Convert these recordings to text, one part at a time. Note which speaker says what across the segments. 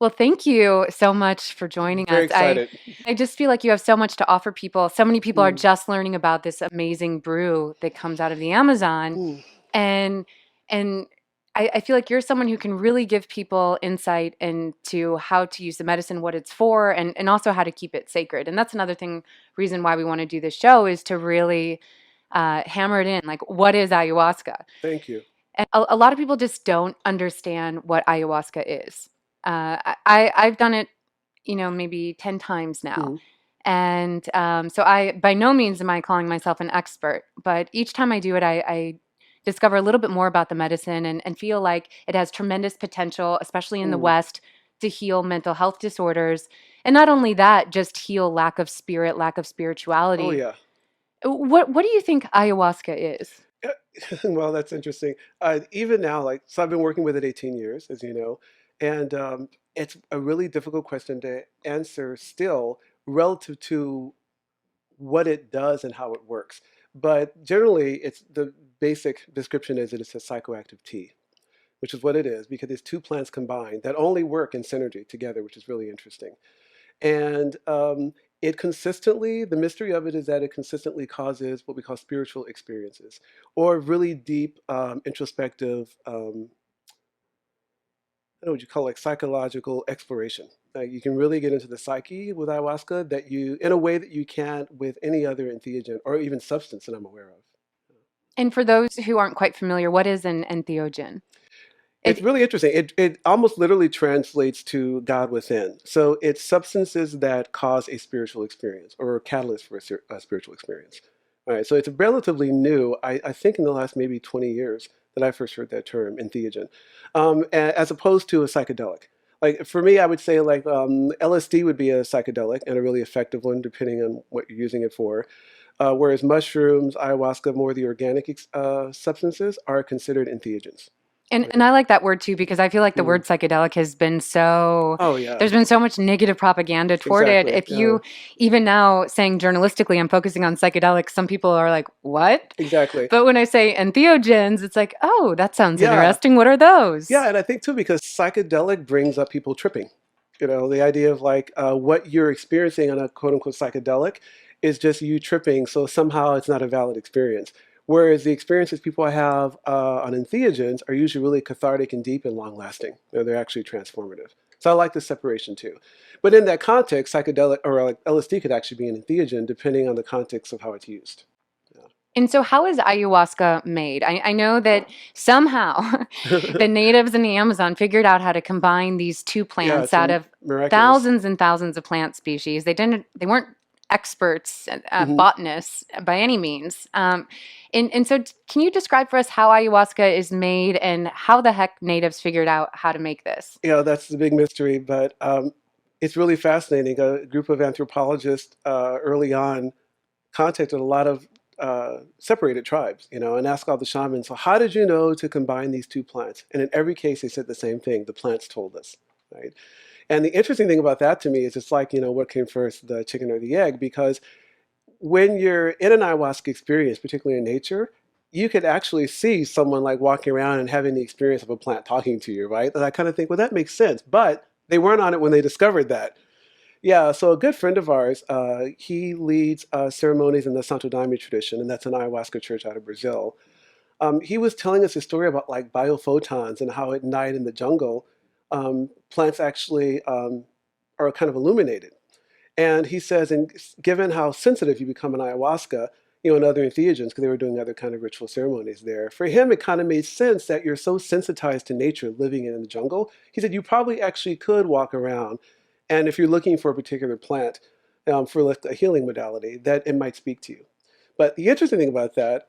Speaker 1: Well, thank you so much for joining
Speaker 2: Very
Speaker 1: us.
Speaker 2: excited.
Speaker 1: I just feel like you have so much to offer people. So many people are
Speaker 2: Mm,
Speaker 1: just learning about this amazing brew that comes out of the Amazon.
Speaker 2: mm.
Speaker 1: And and I feel like you're someone who can really give people insight into how to use the medicine, what it's for, and also how to keep it sacred. And that's another thing, reason why we want to do this show is to really hammer it in. Like, what is ayahuasca?
Speaker 2: Thank you.
Speaker 1: And a lot of people just don't understand what ayahuasca is. I've done it, maybe 10 times now.
Speaker 2: Mm,
Speaker 1: And so I, by no means am I calling myself an expert, but each time I do it, I discover a little bit more about the medicine and feel like it has tremendous potential, especially in the
Speaker 2: mm.
Speaker 1: West, to heal mental health disorders. And not only that, just heal lack of spirit, lack of
Speaker 2: Oh
Speaker 1: spirituality.
Speaker 2: yeah.
Speaker 1: What do you think ayahuasca is?
Speaker 2: Yeah. Well, that's interesting. Even now, like, so I've been working with it 18 years, as you know, and it's a really difficult question to answer still relative to what it does and how it works. But generally, it's the basic description is that it's a psychoactive tea, which is what it is because it's two plants combined that only work in synergy together, which is really interesting. And it consistently, the mystery of it is that it consistently causes what we call spiritual experiences or really deep introspective, I don't know what you call it, like psychological exploration. Like you can really get into the psyche with ayahuasca that you, in a way that you can't with any other entheogen or even substance that I'm aware of.
Speaker 1: And for those who aren't quite familiar, what is an entheogen?
Speaker 2: It's
Speaker 1: It,
Speaker 2: really interesting. It almost literally translates to God within. So it's substances that cause a spiritual experience or a catalyst for a spiritual experience. All right. So it's relatively new. I think in the last maybe 20 years that I first heard that term, entheogen, as opposed to a psychedelic. Like for me, I would say like LSD would be a psychedelic and a really effective one, depending on what you're using it for. Whereas mushrooms, ayahuasca, more the organic substances are considered entheogens.
Speaker 1: and I like that word too because I feel like the
Speaker 2: Mm.
Speaker 1: word psychedelic has been so
Speaker 2: Oh yeah,
Speaker 1: there's been so much negative propaganda toward it.
Speaker 2: exactly.
Speaker 1: If
Speaker 2: Yeah,
Speaker 1: you even now saying journalistically I'm focusing on psychedelics, some people are like, "What?"
Speaker 2: exactly.
Speaker 1: But when I say entheogens, it's like, "Oh, that sounds
Speaker 2: Yeah,
Speaker 1: interesting. What are
Speaker 2: yeah,
Speaker 1: those?"
Speaker 2: and I think too because psychedelic brings up people tripping. You know, the idea of like what you're experiencing on a quote unquote psychedelic is just you tripping, so somehow it's not a valid experience. Whereas the experiences people have on entheogens are usually really cathartic and deep and long lasting. You know, they're actually transformative. So I like the separation too. But in that context, psychedelic or like LSD could actually be an entheogen depending on the context of how it's used.
Speaker 1: And so, how is ayahuasca made? I know that somehow
Speaker 2: Yeah.
Speaker 1: the natives in the Amazon figured out how to combine these two
Speaker 2: Yeah,
Speaker 1: plants
Speaker 2: it's
Speaker 1: out of
Speaker 2: miraculous.
Speaker 1: thousands and thousands of plant species. They weren't experts,
Speaker 2: Hmm.
Speaker 1: botanists by any means. And so, can you describe for us how ayahuasca is made and how the heck natives figured out how to make this?
Speaker 2: You know, that's the big mystery, but it's really fascinating. A group of anthropologists early on contacted a lot of separated tribes, you know, and asked all the shamans, so how did you know to combine these two plants? And in every case, they said the same thing: the plants told us, right? And the interesting thing about that to me is it's like, you know, what came first, the chicken or the egg? Because when you're in an ayahuasca experience, particularly in nature, you could actually see someone like walking around and having the experience of a plant talking to you, right? And I kind of think, well, that makes sense. But they weren't on it when they discovered that. Yeah, so a good friend of ours, he leads ceremonies in the Santo Daime tradition, and that's an ayahuasca church out of Brazil. He was telling us a story about like biophotons and how at night in the jungle, plants actually are kind of illuminated. And he says, and given how sensitive you become in ayahuasca, you know, and other entheogens, because they were doing other kind of ritual ceremonies there, for him, it kind of made sense that you're so sensitized to nature living in the jungle. He said you probably actually could walk around, and if you're looking for a particular plant for like a healing modality, that it might speak to you. But the interesting thing about that,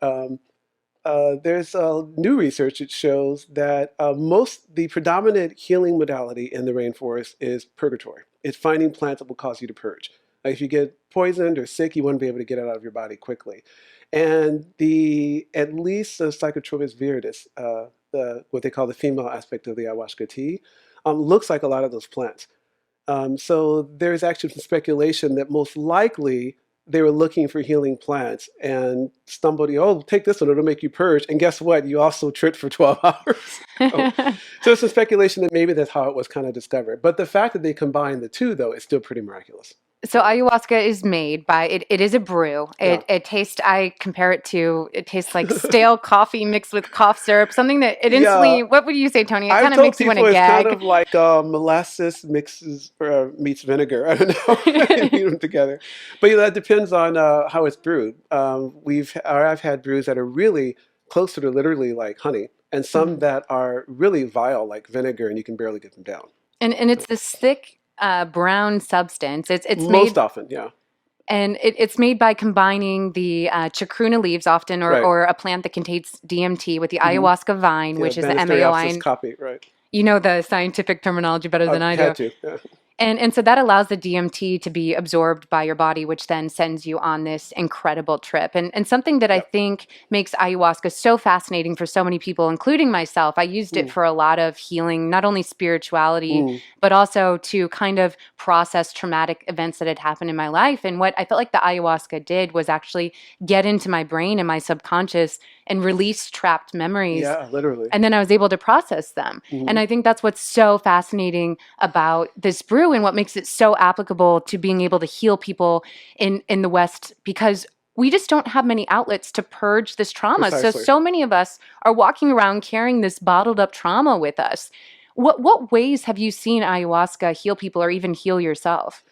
Speaker 2: there's new research that shows that the predominant healing modality in the rainforest is purgatory. It's finding plants that will cause you to purge. Like if you get poisoned or sick, you want to be able to get it out of your body quickly. And the at least the Psychotria viridis, what they call the female aspect of the ayahuasca tea, looks like a lot of those plants. So there's actually some speculation that most likely they were looking for healing plants and stumbled, oh, take this one, it'll make you purge. And guess what? You also tripped for 12 hours. so, so it's a speculation that maybe that's how it was kind of discovered. But the fact that they combined the two, though, is still pretty miraculous.
Speaker 1: So ayahuasca is made by it is a brew.
Speaker 2: Yeah.
Speaker 1: It tastes I compare it tastes like stale coffee mixed with cough syrup, something that it
Speaker 2: Yeah.
Speaker 1: instantly what would you say, Tony? It
Speaker 2: I've
Speaker 1: kind of
Speaker 2: told
Speaker 1: makes you want
Speaker 2: people
Speaker 1: to
Speaker 2: it's kind
Speaker 1: gag.
Speaker 2: of like molasses mixes meets vinegar. I don't know. You eat them together, but that depends on how it's brewed. I've had brews that are really closer to literally like honey, and some
Speaker 1: Mhm.
Speaker 2: that are really vile, like vinegar, and you can barely get them down.
Speaker 1: And it's this thick brown substance. It's
Speaker 2: Most
Speaker 1: made
Speaker 2: often, yeah,
Speaker 1: and it's made by combining the chacruna leaves often
Speaker 2: right.
Speaker 1: or a plant that contains DMT with the
Speaker 2: Hmm.
Speaker 1: ayahuasca vine,
Speaker 2: Yeah,
Speaker 1: which is the MAOI.
Speaker 2: Banisteriopsis
Speaker 1: And
Speaker 2: caapi, right?
Speaker 1: you know the scientific terminology better than
Speaker 2: I've
Speaker 1: I do.
Speaker 2: had to. Yeah.
Speaker 1: And so that allows the DMT to be absorbed by your body, which then sends you on this incredible trip. And something that I
Speaker 2: Yep.
Speaker 1: think makes ayahuasca so fascinating for so many people, including myself, I used it
Speaker 2: Mm,
Speaker 1: for a lot of healing, not only spirituality,
Speaker 2: mm,
Speaker 1: but also to kind of process traumatic events that had happened in my life. And what I felt like the ayahuasca did was actually get into my brain and my subconscious and release trapped memories,
Speaker 2: yeah, literally.
Speaker 1: and then I was able to process them. And
Speaker 2: Hmm.
Speaker 1: I think that's what's so fascinating about this brew and what makes it so applicable to being able to heal people in the West, because we just don't have many outlets to purge this trauma.
Speaker 2: Precisely.
Speaker 1: So many of us are walking around carrying this bottled up trauma with us. What ways have you seen ayahuasca heal people or even heal yourself?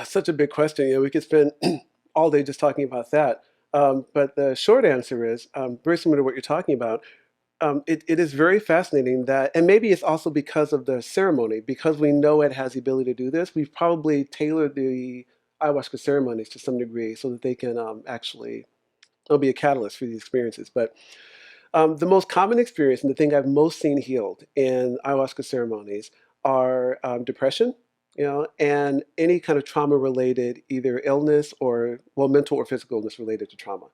Speaker 2: Such a big question. We could spend all day just talking about that. But the short answer is very similar to what you're talking about. It is very fascinating that, and maybe it's also because of the ceremony, because we know it has the ability to do this. We've probably tailored the ayahuasca ceremonies to some degree so that they can actually, it'll be a catalyst for these experiences. But the most common experience and the thing I've most seen healed in ayahuasca ceremonies are depression, and any kind of trauma related, either illness or, well, mental or physical illness related to trauma.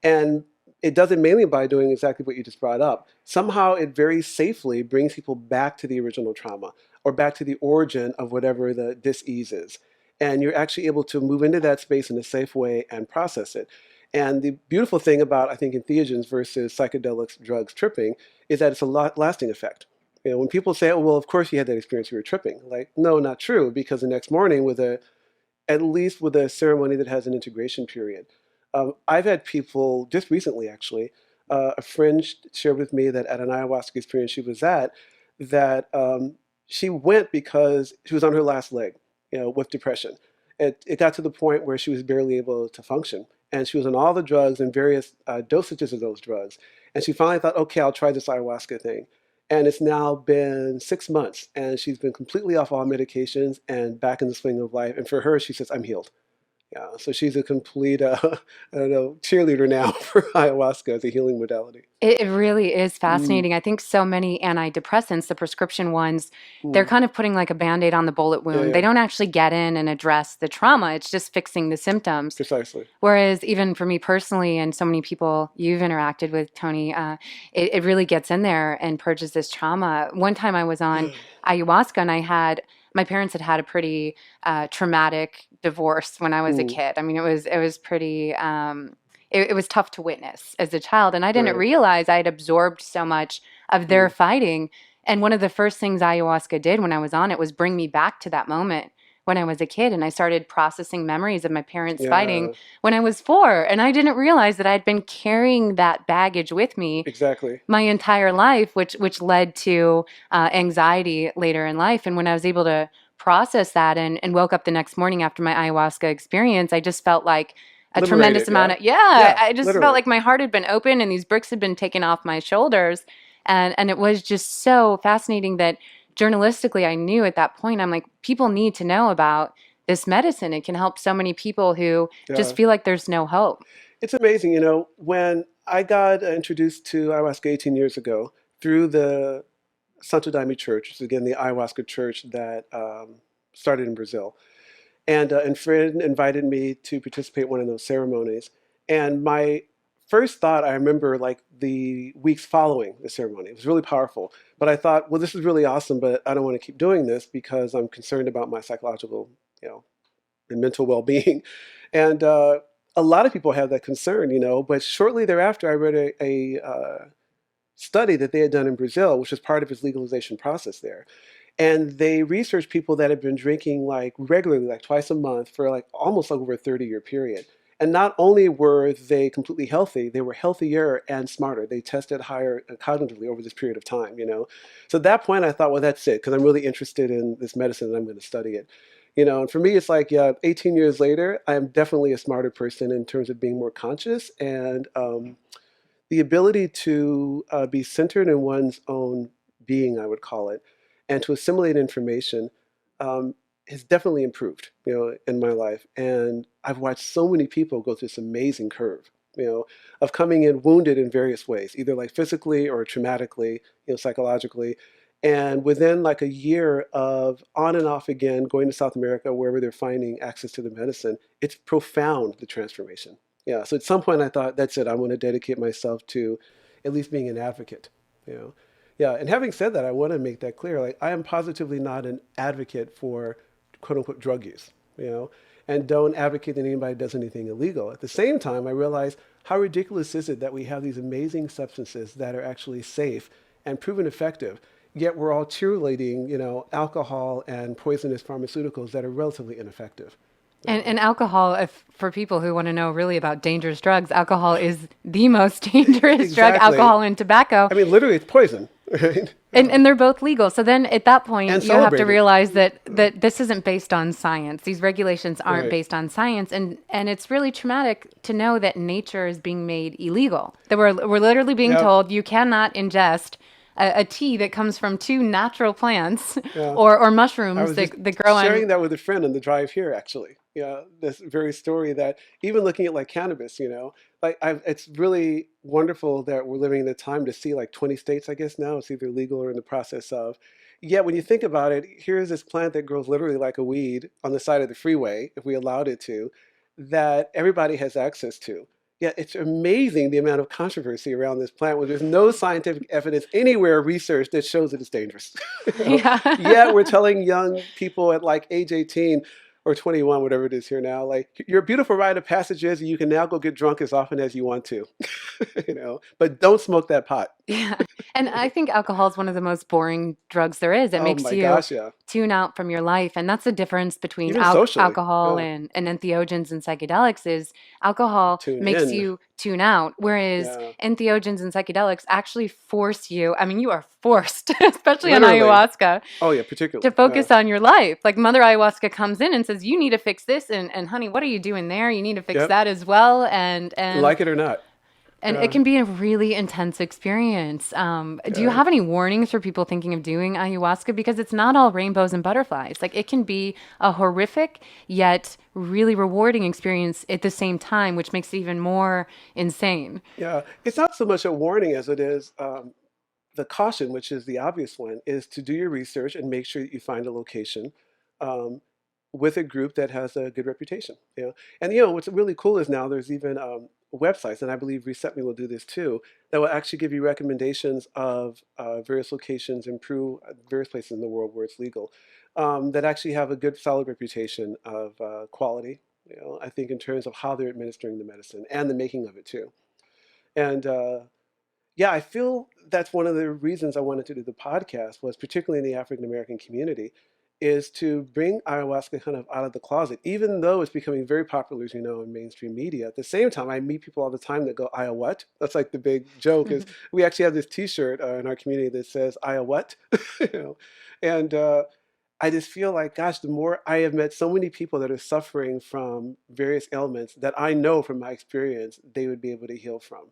Speaker 2: And it does it mainly by doing exactly what you just brought up. Somehow it very safely brings people back to the original trauma or back to the origin of whatever the dis-ease is. And you're actually able to move into that space in a safe way and process it. And the beautiful thing about, I think, entheogens versus psychedelics, drugs, tripping, is that it's a lasting effect. When people say, oh, well, of course you had that experience, you were tripping. Like, no, not true, because the next morning at least with a ceremony that has an integration period. I've had people just recently, actually, a friend shared with me that at an ayahuasca experience she was at, that she went because she was on her last leg, with depression. It got to the point where she was barely able to function, and she was on all the drugs and various dosages of those drugs. And she finally thought, okay, I'll try this ayahuasca thing. And it's now been 6 months, and she's been completely off all medications and back in the swing of life. And for her, she says, I'm healed. Yeah, so she's a complete, I don't know, cheerleader now for ayahuasca as a healing modality.
Speaker 1: It really is
Speaker 2: Mm,
Speaker 1: fascinating. I think so many antidepressants, the prescription ones, they're
Speaker 2: mm,
Speaker 1: kind of putting like a band-aid on the bullet
Speaker 2: yeah,
Speaker 1: wound. They
Speaker 2: yeah,
Speaker 1: don't actually get in and address the trauma. It's just fixing the symptoms.
Speaker 2: precisely.
Speaker 1: Whereas even for me personally, and so many people you've interacted with, Tony, it really gets in there and purges this trauma. One time I was on ayahuasca and my parents had had a pretty traumatic divorce when I was a
Speaker 2: Mm,
Speaker 1: kid. I mean, it was pretty. It was tough to witness as a child, and I didn't
Speaker 2: right.
Speaker 1: realize I had absorbed so much of their
Speaker 2: Mm,
Speaker 1: fighting. And one of the first things ayahuasca did when I was on it was bring me back to that moment when I was a kid, and I started processing memories of my parents fighting
Speaker 2: yeah,
Speaker 1: when I was 4, and I didn't realize that I'd been carrying that baggage with me
Speaker 2: exactly.
Speaker 1: my entire life, which led to anxiety later in life. And when I was able to process that and woke up the next morning after my ayahuasca experience, I just felt like a tremendous
Speaker 2: Liberated,
Speaker 1: amount
Speaker 2: yeah?
Speaker 1: of yeah.
Speaker 2: Yeah,
Speaker 1: I just felt
Speaker 2: literally.
Speaker 1: like my heart had been open and these bricks had been taken off my shoulders, and it was just so fascinating that journalistically I knew at that point I'm like people need to know about this medicine. It can help so many people who just
Speaker 2: Yeah.
Speaker 1: feel like there's no hope.
Speaker 2: It's amazing, when I got introduced to ayahuasca 18 years ago through the Santo Daime Church, which is again the ayahuasca church that started in Brazil. And Fred invited me to participate in one of those ceremonies. And my first thought, I remember like the weeks following the ceremony, it was really powerful. But I thought, well, this is really awesome, but I don't want to keep doing this because I'm concerned about my psychological, and mental well-being. And a lot of people have that concern, but shortly thereafter, I read a study that they had done in Brazil, which was part of its legalization process there. And they researched people that had been drinking like regularly, like twice a month for like almost like over a 30-year period. And not only were they completely healthy, they were healthier and smarter. They tested higher cognitively over this period of time. So at that point, I thought, well, that's it, because I'm really interested in this medicine and I'm going to study it. And for me, it's like, yeah, 18 years later, I'm definitely a smarter person in terms of being more conscious and the ability to be centered in one's own being, I would call it, and to assimilate information um, has definitely improved, in my life. And I've watched so many people go through this amazing curve, of coming in wounded in various ways, either like physically or traumatically, psychologically. And within like a year of on and off again, going to South America, wherever they're finding access to the medicine, it's profound, the transformation. Yeah. So at some point I thought, that's it. I want to dedicate myself to at least being an advocate, you know. Yeah. And having said that, I want to make that clear. Like, I am positively not an advocate for quote unquote drug use, and don't advocate that anybody does anything illegal. At the same time, I realize how ridiculous is it that we have these amazing substances that are actually safe and proven effective, yet we're all cheerleading, alcohol and poisonous pharmaceuticals that are relatively ineffective.
Speaker 1: And alcohol, if for people who want to know really about dangerous drugs, alcohol is the most dangerous drug,
Speaker 2: Exactly.
Speaker 1: alcohol and tobacco.
Speaker 2: I mean, literally, it's poison, right?
Speaker 1: And they're both legal. So then at that
Speaker 2: And
Speaker 1: point, you have to
Speaker 2: celebrated.
Speaker 1: realize that this isn't based on science. These regulations aren't
Speaker 2: Right.
Speaker 1: based on science. And it's really traumatic to know that nature is being made illegal. That we're literally being
Speaker 2: Yep.
Speaker 1: told you cannot ingest a tea that comes from two natural plants
Speaker 2: Yeah.
Speaker 1: or
Speaker 2: I
Speaker 1: mushrooms
Speaker 2: was just
Speaker 1: that grow on.
Speaker 2: sharing that with a friend on the drive here, actually. Yeah, this very story that even looking at like cannabis, like it's really wonderful that we're living in a time to see like 20 states, I guess now it's either legal or in the process of. Yet when you think about it, here's this plant that grows literally like a weed on the side of the freeway, if we allowed it to, that everybody has access to. Yeah, it's amazing the amount of controversy around this plant when there's no scientific evidence anywhere, research that shows that it's dangerous. Yet
Speaker 1: Yeah.
Speaker 2: we're telling young people at like age 18 or 21, whatever it is here now, like, your beautiful rite of passage is you can now go get drunk as often as you want to, but don't smoke that pot.
Speaker 1: Yeah. And I think alcohol is one of the most boring drugs there is. It
Speaker 2: Oh
Speaker 1: makes
Speaker 2: my
Speaker 1: you
Speaker 2: gosh, yeah.
Speaker 1: tune out from your life. And that's the difference between
Speaker 2: Even socially,
Speaker 1: alcohol
Speaker 2: yeah.
Speaker 1: and entheogens and psychedelics is alcohol
Speaker 2: Tune
Speaker 1: makes
Speaker 2: in,
Speaker 1: you tune out, whereas
Speaker 2: yeah.
Speaker 1: entheogens and psychedelics actually force you. I mean, you are forced, especially on
Speaker 2: Literally.
Speaker 1: ayahuasca,
Speaker 2: Oh yeah,
Speaker 1: to
Speaker 2: particularly, yeah.
Speaker 1: focus on your life. Like Mother Ayahuasca comes in and says, you need to fix this. And honey, what are you doing there? You need to fix
Speaker 2: Yep.
Speaker 1: that as well. And
Speaker 2: Like it or not.
Speaker 1: it
Speaker 2: Yeah.
Speaker 1: can be a really intense experience. Do you
Speaker 2: Yeah.
Speaker 1: have any warnings for people thinking of doing ayahuasca? Because it's not all rainbows and butterflies. Like it can be a horrific yet really rewarding experience at the same time, which makes it even more insane.
Speaker 2: Yeah. It's not so much a warning as it is the caution, which is the obvious one, is to do your research and make sure that you find a location um, with a group that has a good reputation. And what's really cool is now there's even websites, and I believe Reset.me will do this too, that will actually give you recommendations of various locations in Peru, various places in the world where it's legal, that actually have a good, solid reputation of quality. I think in terms of how they're administering the medicine and the making of it too. And yeah, I feel that's one of the reasons I wanted to do the podcast was particularly in the African American community, is to bring ayahuasca kind of out of the closet, even though it's becoming very popular, as you know, in mainstream media. At the same time, I meet people all the time that go, "Aya what?" That's like the big joke. Is we actually have this T-shirt in our community that says "Aya what," you know, and I just feel like, gosh, the more I have met so many people that are suffering from various ailments that I know from my experience they would be able to heal from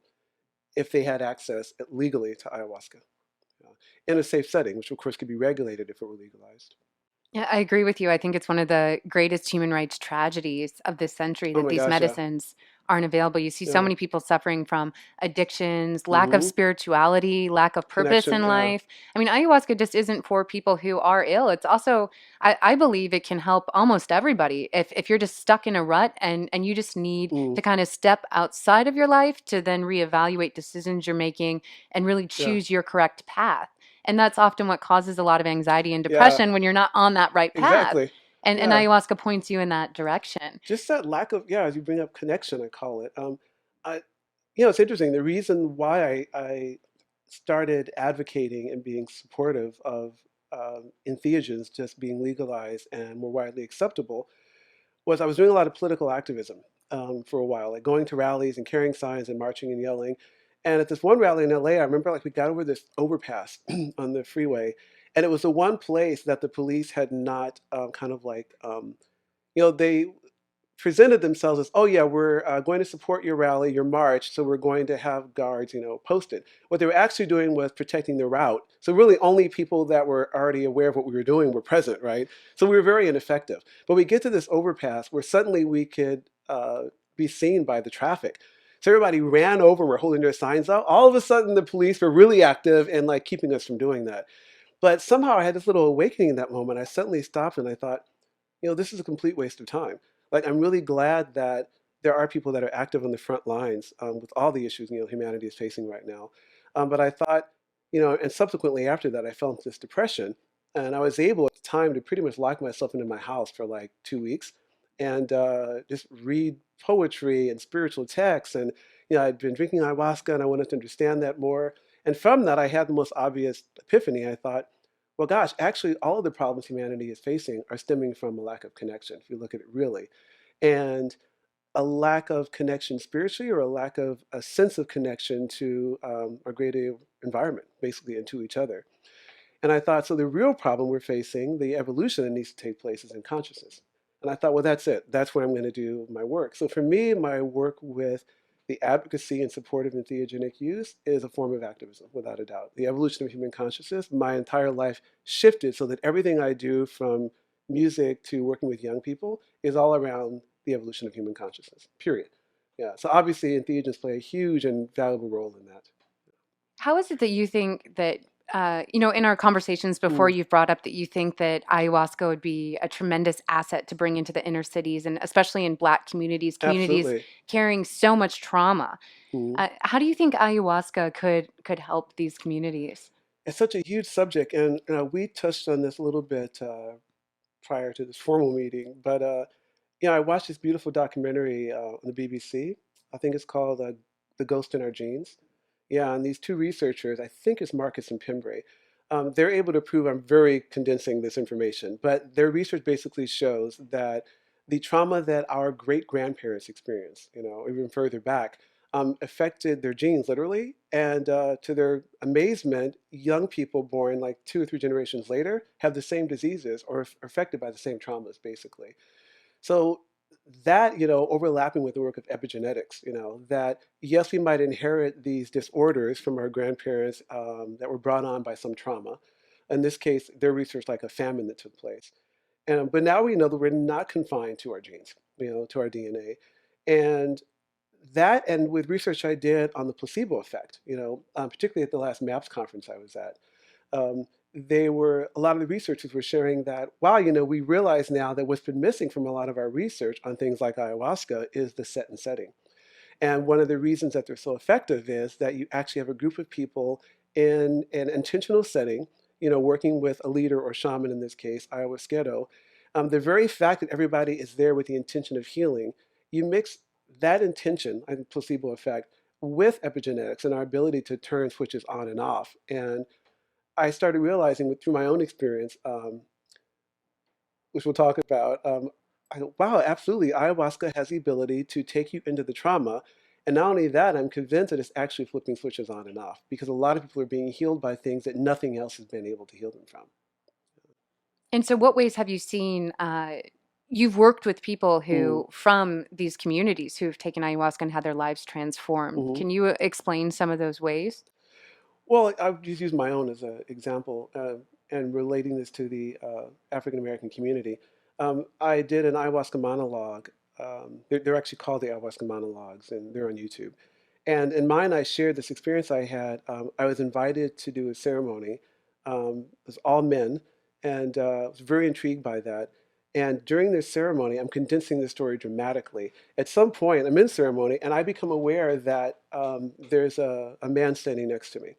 Speaker 2: if they had access legally to ayahuasca in a safe setting, which of course could be regulated if it were legalized.
Speaker 1: Yeah, I agree with you. I think it's one of the greatest human rights tragedies of this century
Speaker 2: Oh
Speaker 1: that
Speaker 2: my
Speaker 1: these
Speaker 2: gosh, yeah,
Speaker 1: medicines aren't available. You see so
Speaker 2: yeah.
Speaker 1: many people suffering from addictions, lack of
Speaker 2: Hmm.
Speaker 1: spirituality, lack of purpose
Speaker 2: Connection,
Speaker 1: in
Speaker 2: yeah,
Speaker 1: life. I mean, ayahuasca just isn't for people who are ill. It's also, I believe it can help almost everybody. If you're just stuck in a rut and you just need
Speaker 2: mm,
Speaker 1: to kind of step outside of your life to then reevaluate decisions you're making and really
Speaker 2: yeah,
Speaker 1: choose your correct path. And that's often what causes a lot of anxiety and
Speaker 2: yeah,
Speaker 1: depression when you're not on that right path.
Speaker 2: exactly.
Speaker 1: And
Speaker 2: Yeah,
Speaker 1: ayahuasca points you in that direction.
Speaker 2: just that lack of, yeah, as you bring up connection, I call it. I, it's interesting. The reason why I started advocating and being supportive of entheogens just being legalized and more widely acceptable was I was doing a lot of political activism for a while, like going to rallies and carrying signs and marching and yelling. And at this one rally in LA, I remember like we got over this overpass on the freeway, and it was the one place that the police had not kind of like, they presented themselves as, oh yeah, we're going to support your rally, your march, so we're going to have guards, posted. What they were actually doing was protecting the route. So really, only people that were already aware of what we were doing were present, right? So we were very ineffective. But we get to this overpass where suddenly we could be seen by the traffic. So everybody ran over and were holding their signs out. All of a sudden, the police were really active and like keeping us from doing that. But somehow I had this little awakening in that moment. I suddenly stopped and I thought, this is a complete waste of time. Like, I'm really glad that there are people that are active on the front lines with all the issues, humanity is facing right now. But I thought, and subsequently after that, I fell into this depression. And I was able at the time to pretty much lock myself into my house for like 2 weeks and just read poetry and spiritual texts. And, I'd been drinking ayahuasca and I wanted to understand that more. And from that, I had the most obvious epiphany. I thought, well, gosh, actually, all of the problems humanity is facing are stemming from a lack of connection, if you look at it really. And a lack of connection spiritually or a lack of a sense of connection to our greater environment, basically, and to each other. And I thought, so the real problem we're facing, the evolution that needs to take place, is in consciousness. And I thought, well, that's it. That's where I'm going to do my work. So for me, my work with the advocacy and support of entheogenic use is a form of activism, without a doubt. The evolution of human consciousness, my entire life shifted so that everything I do from music to working with young people is all around the evolution of human consciousness, period. Yeah, so obviously entheogens play a huge and valuable role in that.
Speaker 1: How is it that you think that, in our conversations before,
Speaker 2: Mm,
Speaker 1: you've brought up that you think that ayahuasca would be a tremendous asset to bring into the inner cities and especially in Black communities, communities
Speaker 2: absolutely.
Speaker 1: carrying so much trauma.
Speaker 2: Mm.
Speaker 1: How do you think ayahuasca could help these communities?
Speaker 2: It's such a huge subject, and we touched on this a little bit prior to this formal meeting. But I watched this beautiful documentary on the BBC. I think it's called "The Ghost in Our Genes." Yeah, and these two researchers, I think it's Marcus and Pembrey, they're able to prove. I'm very condensing this information, but their research basically shows that the trauma that our great grandparents experienced, even further back, affected their genes literally. And to their amazement, young people born like 2 or 3 generations later have the same diseases or are affected by the same traumas, basically. So that, overlapping with the work of epigenetics, that yes, we might inherit these disorders from our grandparents that were brought on by some trauma. In this case, their research like a famine that took place. But now we know that we're not confined to our genes, to our DNA. And that, and with research I did on the placebo effect, particularly at the last MAPS conference I was at, a lot of the researchers were sharing that, wow, we realize now that what's been missing from a lot of our research on things like ayahuasca is the set and setting. And one of the reasons that they're so effective is that you actually have a group of people in an intentional setting, working with a leader or shaman, in this case, ayahuasquero. The very fact that everybody is there with the intention of healing, you mix that intention and placebo effect with epigenetics and our ability to turn switches on and off. And I started realizing through my own experience, which we'll talk about, wow, absolutely, ayahuasca has the ability to take you into the trauma. And not only that, I'm convinced that it's actually flipping switches on and off because a lot of people are being healed by things that nothing else has been able to heal them from.
Speaker 1: And so, what ways have you seen? You've worked with people
Speaker 2: Mm,
Speaker 1: who, from these communities, who've taken ayahuasca and had their lives transformed.
Speaker 2: mhm.
Speaker 1: Can you explain some of those ways?
Speaker 2: Well, I'll just use my own as an example and relating this to the African American community. I did an ayahuasca monologue. They're actually called the ayahuasca monologues, and they're on YouTube. And in mine, I shared this experience I had. I was invited to do a ceremony. It was all men, and I was very intrigued by that. And during this ceremony, I'm condensing the story dramatically. At some point, I'm in ceremony, and I become aware that there's a man standing next to me.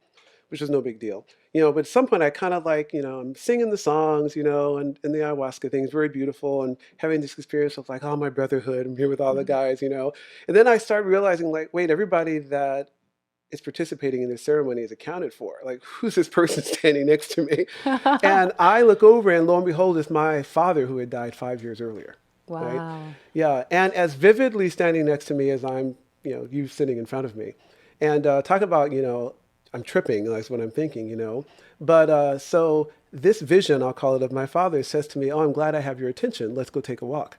Speaker 2: which was no big deal. But at some point I kind of like, I'm singing the songs, and the ayahuasca thing is very beautiful and having this experience of like, oh, my brotherhood, I'm here with all the guys. And then I start realizing like, wait, everybody that is participating in this ceremony is accounted for. Like, who's this person standing next to me? And I look over, and lo and behold, it's my father who had died 5 years earlier, right?
Speaker 1: Wow.
Speaker 2: Yeah, and as vividly standing next to me as I'm, you sitting in front of me. And talk about, I'm tripping, that's what I'm thinking. But so this vision, I'll call it, of my father says to me, oh, I'm glad I have your attention. Let's go take a walk.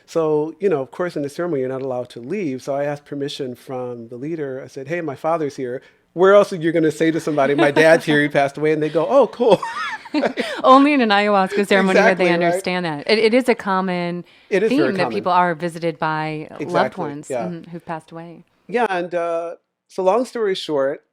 Speaker 2: So, of course, in the ceremony, you're not allowed to leave. So I asked permission from the leader. I said, hey, my father's here. Where else are you going to say to somebody, my dad's here, he passed away? And they go, oh, cool.
Speaker 1: Only in an ayahuasca ceremony would they
Speaker 2: Exactly, right?
Speaker 1: understand that. It is a common
Speaker 2: It is very
Speaker 1: theme that
Speaker 2: common.
Speaker 1: people are visited by loved
Speaker 2: Exactly,
Speaker 1: ones
Speaker 2: yeah.
Speaker 1: who've passed away.
Speaker 2: Yeah, and so long story short,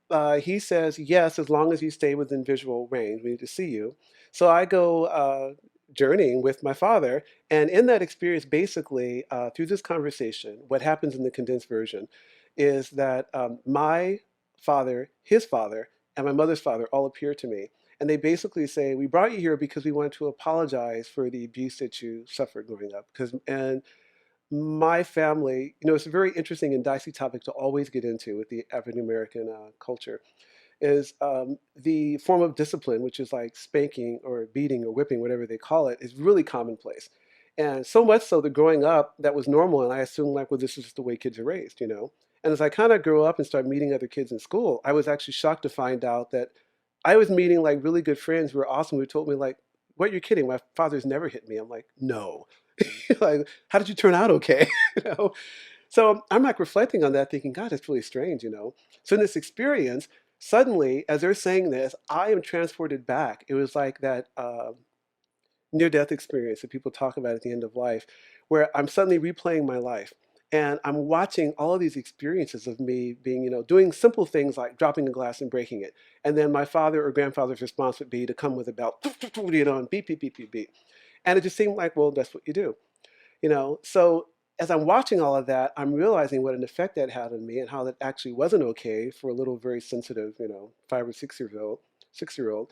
Speaker 2: he says, yes, as long as you stay within visual range, we need to see you. So I go journeying with my father. And in that experience, basically, through this conversation, what happens in the condensed version is that my father, his father, and my mother's father all appear to me. And they basically say, we brought you here because we want to apologize for the abuse that you suffered growing up. And my family, it's a very interesting and dicey topic to always get into with the African American culture, is the form of discipline, which is like spanking or beating or whipping, whatever they call it, is really commonplace. And so much so that growing up, that was normal. And I assumed, like, well, this is just the way kids are raised. And as I kind of grew up and started meeting other kids in school, I was actually shocked to find out that I was meeting like really good friends who were awesome, who told me, like, what, you're kidding? My father's never hit me. I'm like, no. Like, how did you turn out okay? you know? So I'm like reflecting on that, thinking, God, it's really strange. So in this experience, suddenly, as they're saying this, I am transported back. It was like that near-death experience that people talk about at the end of life, where I'm suddenly replaying my life. And I'm watching all of these experiences of me being, doing simple things like dropping a glass and breaking it. And then my father or grandfather's response would be to come with a belt, and beep, beep, beep, beep, beep. And it just seemed like, well, that's what you do. So as I'm watching all of that, I'm realizing what an effect that had on me and how that actually wasn't okay for a little very sensitive, 5 or 6 year old.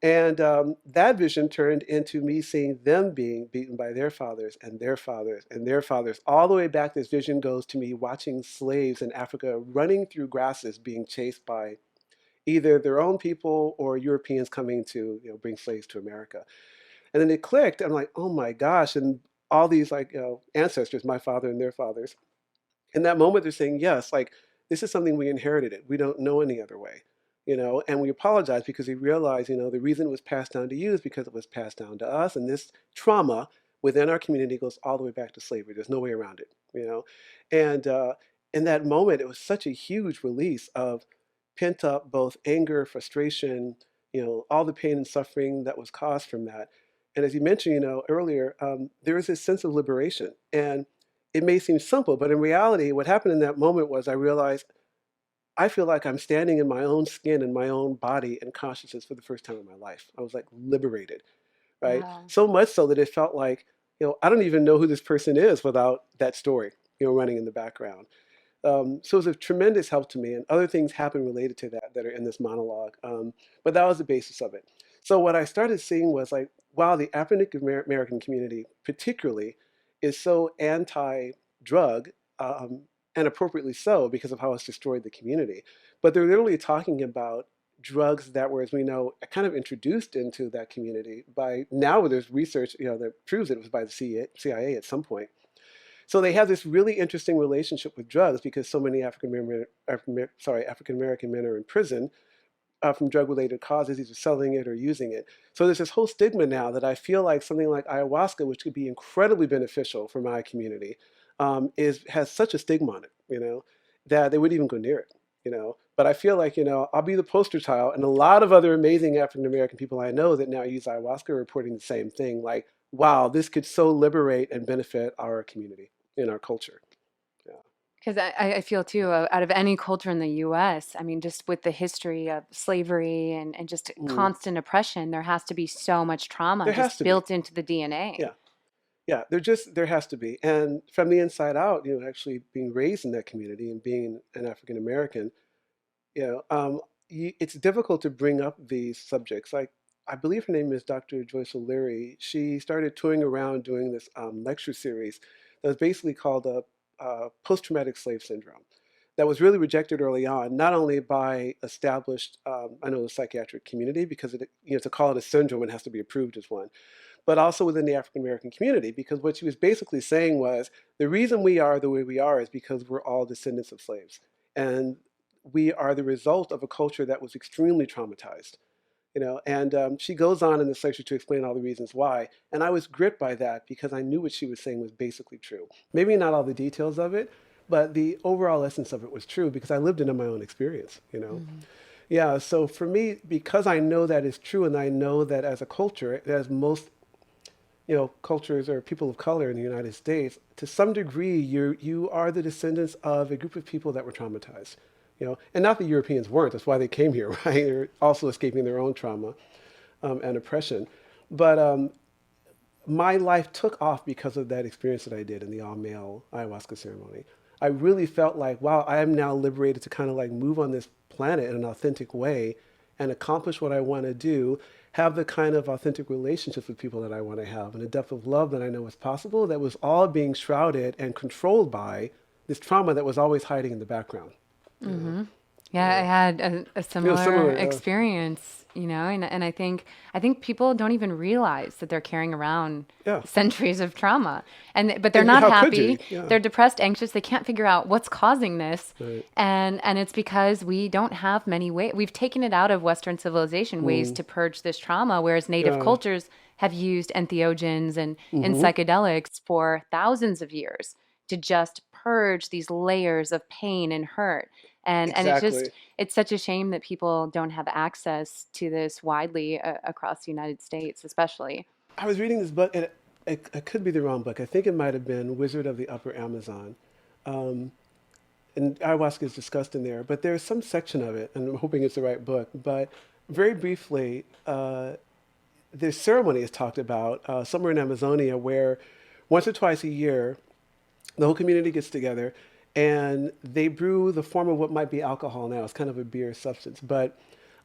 Speaker 2: And that vision turned into me seeing them being beaten by their fathers and their fathers and their fathers. All the way back, this vision goes to me watching slaves in Africa running through grasses being chased by either their own people or Europeans coming to bring slaves to America. And then it clicked. I'm like, oh my gosh. And all these like ancestors, my father and their fathers, in that moment they're saying, yes, like this is something we inherited it. We don't know any other way. And we apologize because we realize, the reason it was passed down to you is because it was passed down to us. And this trauma within our community goes all the way back to slavery. There's no way around it. And in that moment, it was such a huge release of pent up both anger, frustration, all the pain and suffering that was caused from that. And as you mentioned, earlier, there is this sense of liberation. And it may seem simple, but in reality, what happened in that moment was I realized I feel like I'm standing in my own skin and my own body and consciousness for the first time in my life. I was like liberated, right?
Speaker 1: Wow.
Speaker 2: So much so that it felt like, I don't even know who this person is without that story, running in the background. So it was a tremendous help to me, and other things happen related to that are in this monologue. But that was the basis of it. So what I started seeing was like, wow, the African American community, particularly, is so anti-drug, and appropriately so because of how it's destroyed the community. But they're literally talking about drugs that were, as we know, kind of introduced into that community by now. There's research, that proves that it was by the CIA at some point. So they have this really interesting relationship with drugs because so many African American men are in prison from drug-related causes, either selling it or using it. So there's this whole stigma now that I feel like something like ayahuasca, which could be incredibly beneficial for my community, has such a stigma on it, that they wouldn't even go near it. But I feel like, I'll be the poster child, and a lot of other amazing African American people I know that now use ayahuasca are reporting the same thing, like, wow, this could so liberate and benefit our community in our culture. Yeah.
Speaker 1: Because I feel too, out of any culture in the US, I mean, just with the history of slavery and just
Speaker 2: Mm.
Speaker 1: constant oppression, there has to be so much trauma
Speaker 2: There has
Speaker 1: just
Speaker 2: to be.
Speaker 1: built into the DNA.
Speaker 2: Yeah. Yeah, there has to be. And from the inside out, actually being raised in that community and being an African American, you know, um, it's difficult to bring up these subjects. Like, I believe her name is Dr. Joyce O'Leary. She started touring around doing this lecture series that was basically called post-traumatic slave syndrome. That was really rejected early on, not only by established, I know the psychiatric community, because to call it a syndrome, it has to be approved as one, but also within the African American community, because what she was basically saying was the reason we are the way we are is because we're all descendants of slaves. And we are the result of a culture that was extremely traumatized. And she goes on in this lecture to explain all the reasons why. And I was gripped by that because I knew what she was saying was basically true. Maybe not all the details of it, but the overall essence of it was true because I lived it in my own experience.
Speaker 1: Mm-hmm.
Speaker 2: Yeah, so for me, because I know that is true, and I know that as a culture, as most cultures or people of color in the United States, to some degree, you are the descendants of a group of people that were traumatized. And not that Europeans weren't. That's why they came here, right? They're also escaping their own trauma and oppression. But my life took off because of that experience that I did in the all-male ayahuasca ceremony. I really felt like, wow, I am now liberated to kind of like move on this planet in an authentic way and accomplish what I want to do, have the kind of authentic relationships with people that I want to have, and a depth of love that I know is possible, that was all being shrouded and controlled by this trauma that was always hiding in the background.
Speaker 1: Mm-hmm. Yeah, I
Speaker 2: Yeah.
Speaker 1: had a similar
Speaker 2: Similar, yeah.
Speaker 1: experience, and I think people don't even realize that they're carrying around
Speaker 2: Yeah.
Speaker 1: centuries of trauma, but they're
Speaker 2: And
Speaker 1: not
Speaker 2: how could you?
Speaker 1: happy.
Speaker 2: Yeah.
Speaker 1: They're depressed, anxious. They can't figure out what's causing this,
Speaker 2: Right.
Speaker 1: and it's because we don't have many ways. We've taken it out of Western civilization, ways
Speaker 2: Mm.
Speaker 1: to purge this trauma, whereas native
Speaker 2: Yeah.
Speaker 1: cultures have used entheogens and
Speaker 2: Mm-hmm.
Speaker 1: psychedelics for thousands of years to just purge these layers of pain and hurt. And
Speaker 2: Exactly.
Speaker 1: it's such a shame that people don't have access to this widely across the United States, especially.
Speaker 2: I was reading this book, and it could be the wrong book. I think it might have been Wizard of the Upper Amazon. Um, and ayahuasca is discussed in there, but there's some section of it, and I'm hoping it's the right book. But very briefly, this ceremony is talked about somewhere in Amazonia where once or twice a year, the whole community gets together and they brew the form of what might be alcohol now. It's kind of a beer substance, but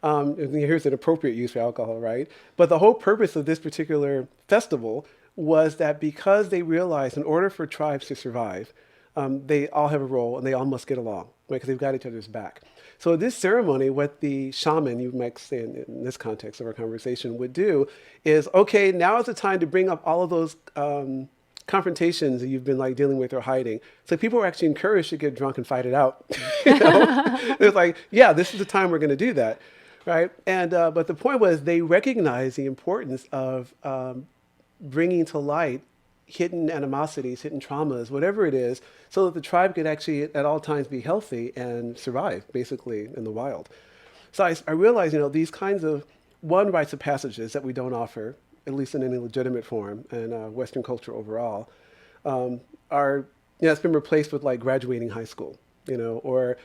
Speaker 2: here's an appropriate use for alcohol, right? But the whole purpose of this particular festival was that because they realized in order for tribes to survive, they all have a role and they all must get along, right? Because they've got each other's back. So this ceremony, what the shaman, you might say in this context of our conversation, would do is, okay, now is the time to bring up all of those confrontations that you've been like dealing with or hiding. So people were actually encouraged to get drunk and fight it out. It was like, yeah, this is the time we're going to do that, right? And but the point was they recognized the importance of bringing to light hidden animosities, hidden traumas, whatever it is, so that the tribe could actually at all times be healthy and survive, basically, in the wild. So I realized, these kinds of rites of passages that we don't offer, at least in any legitimate form, in Western culture overall, are, it's been replaced with like graduating high school, or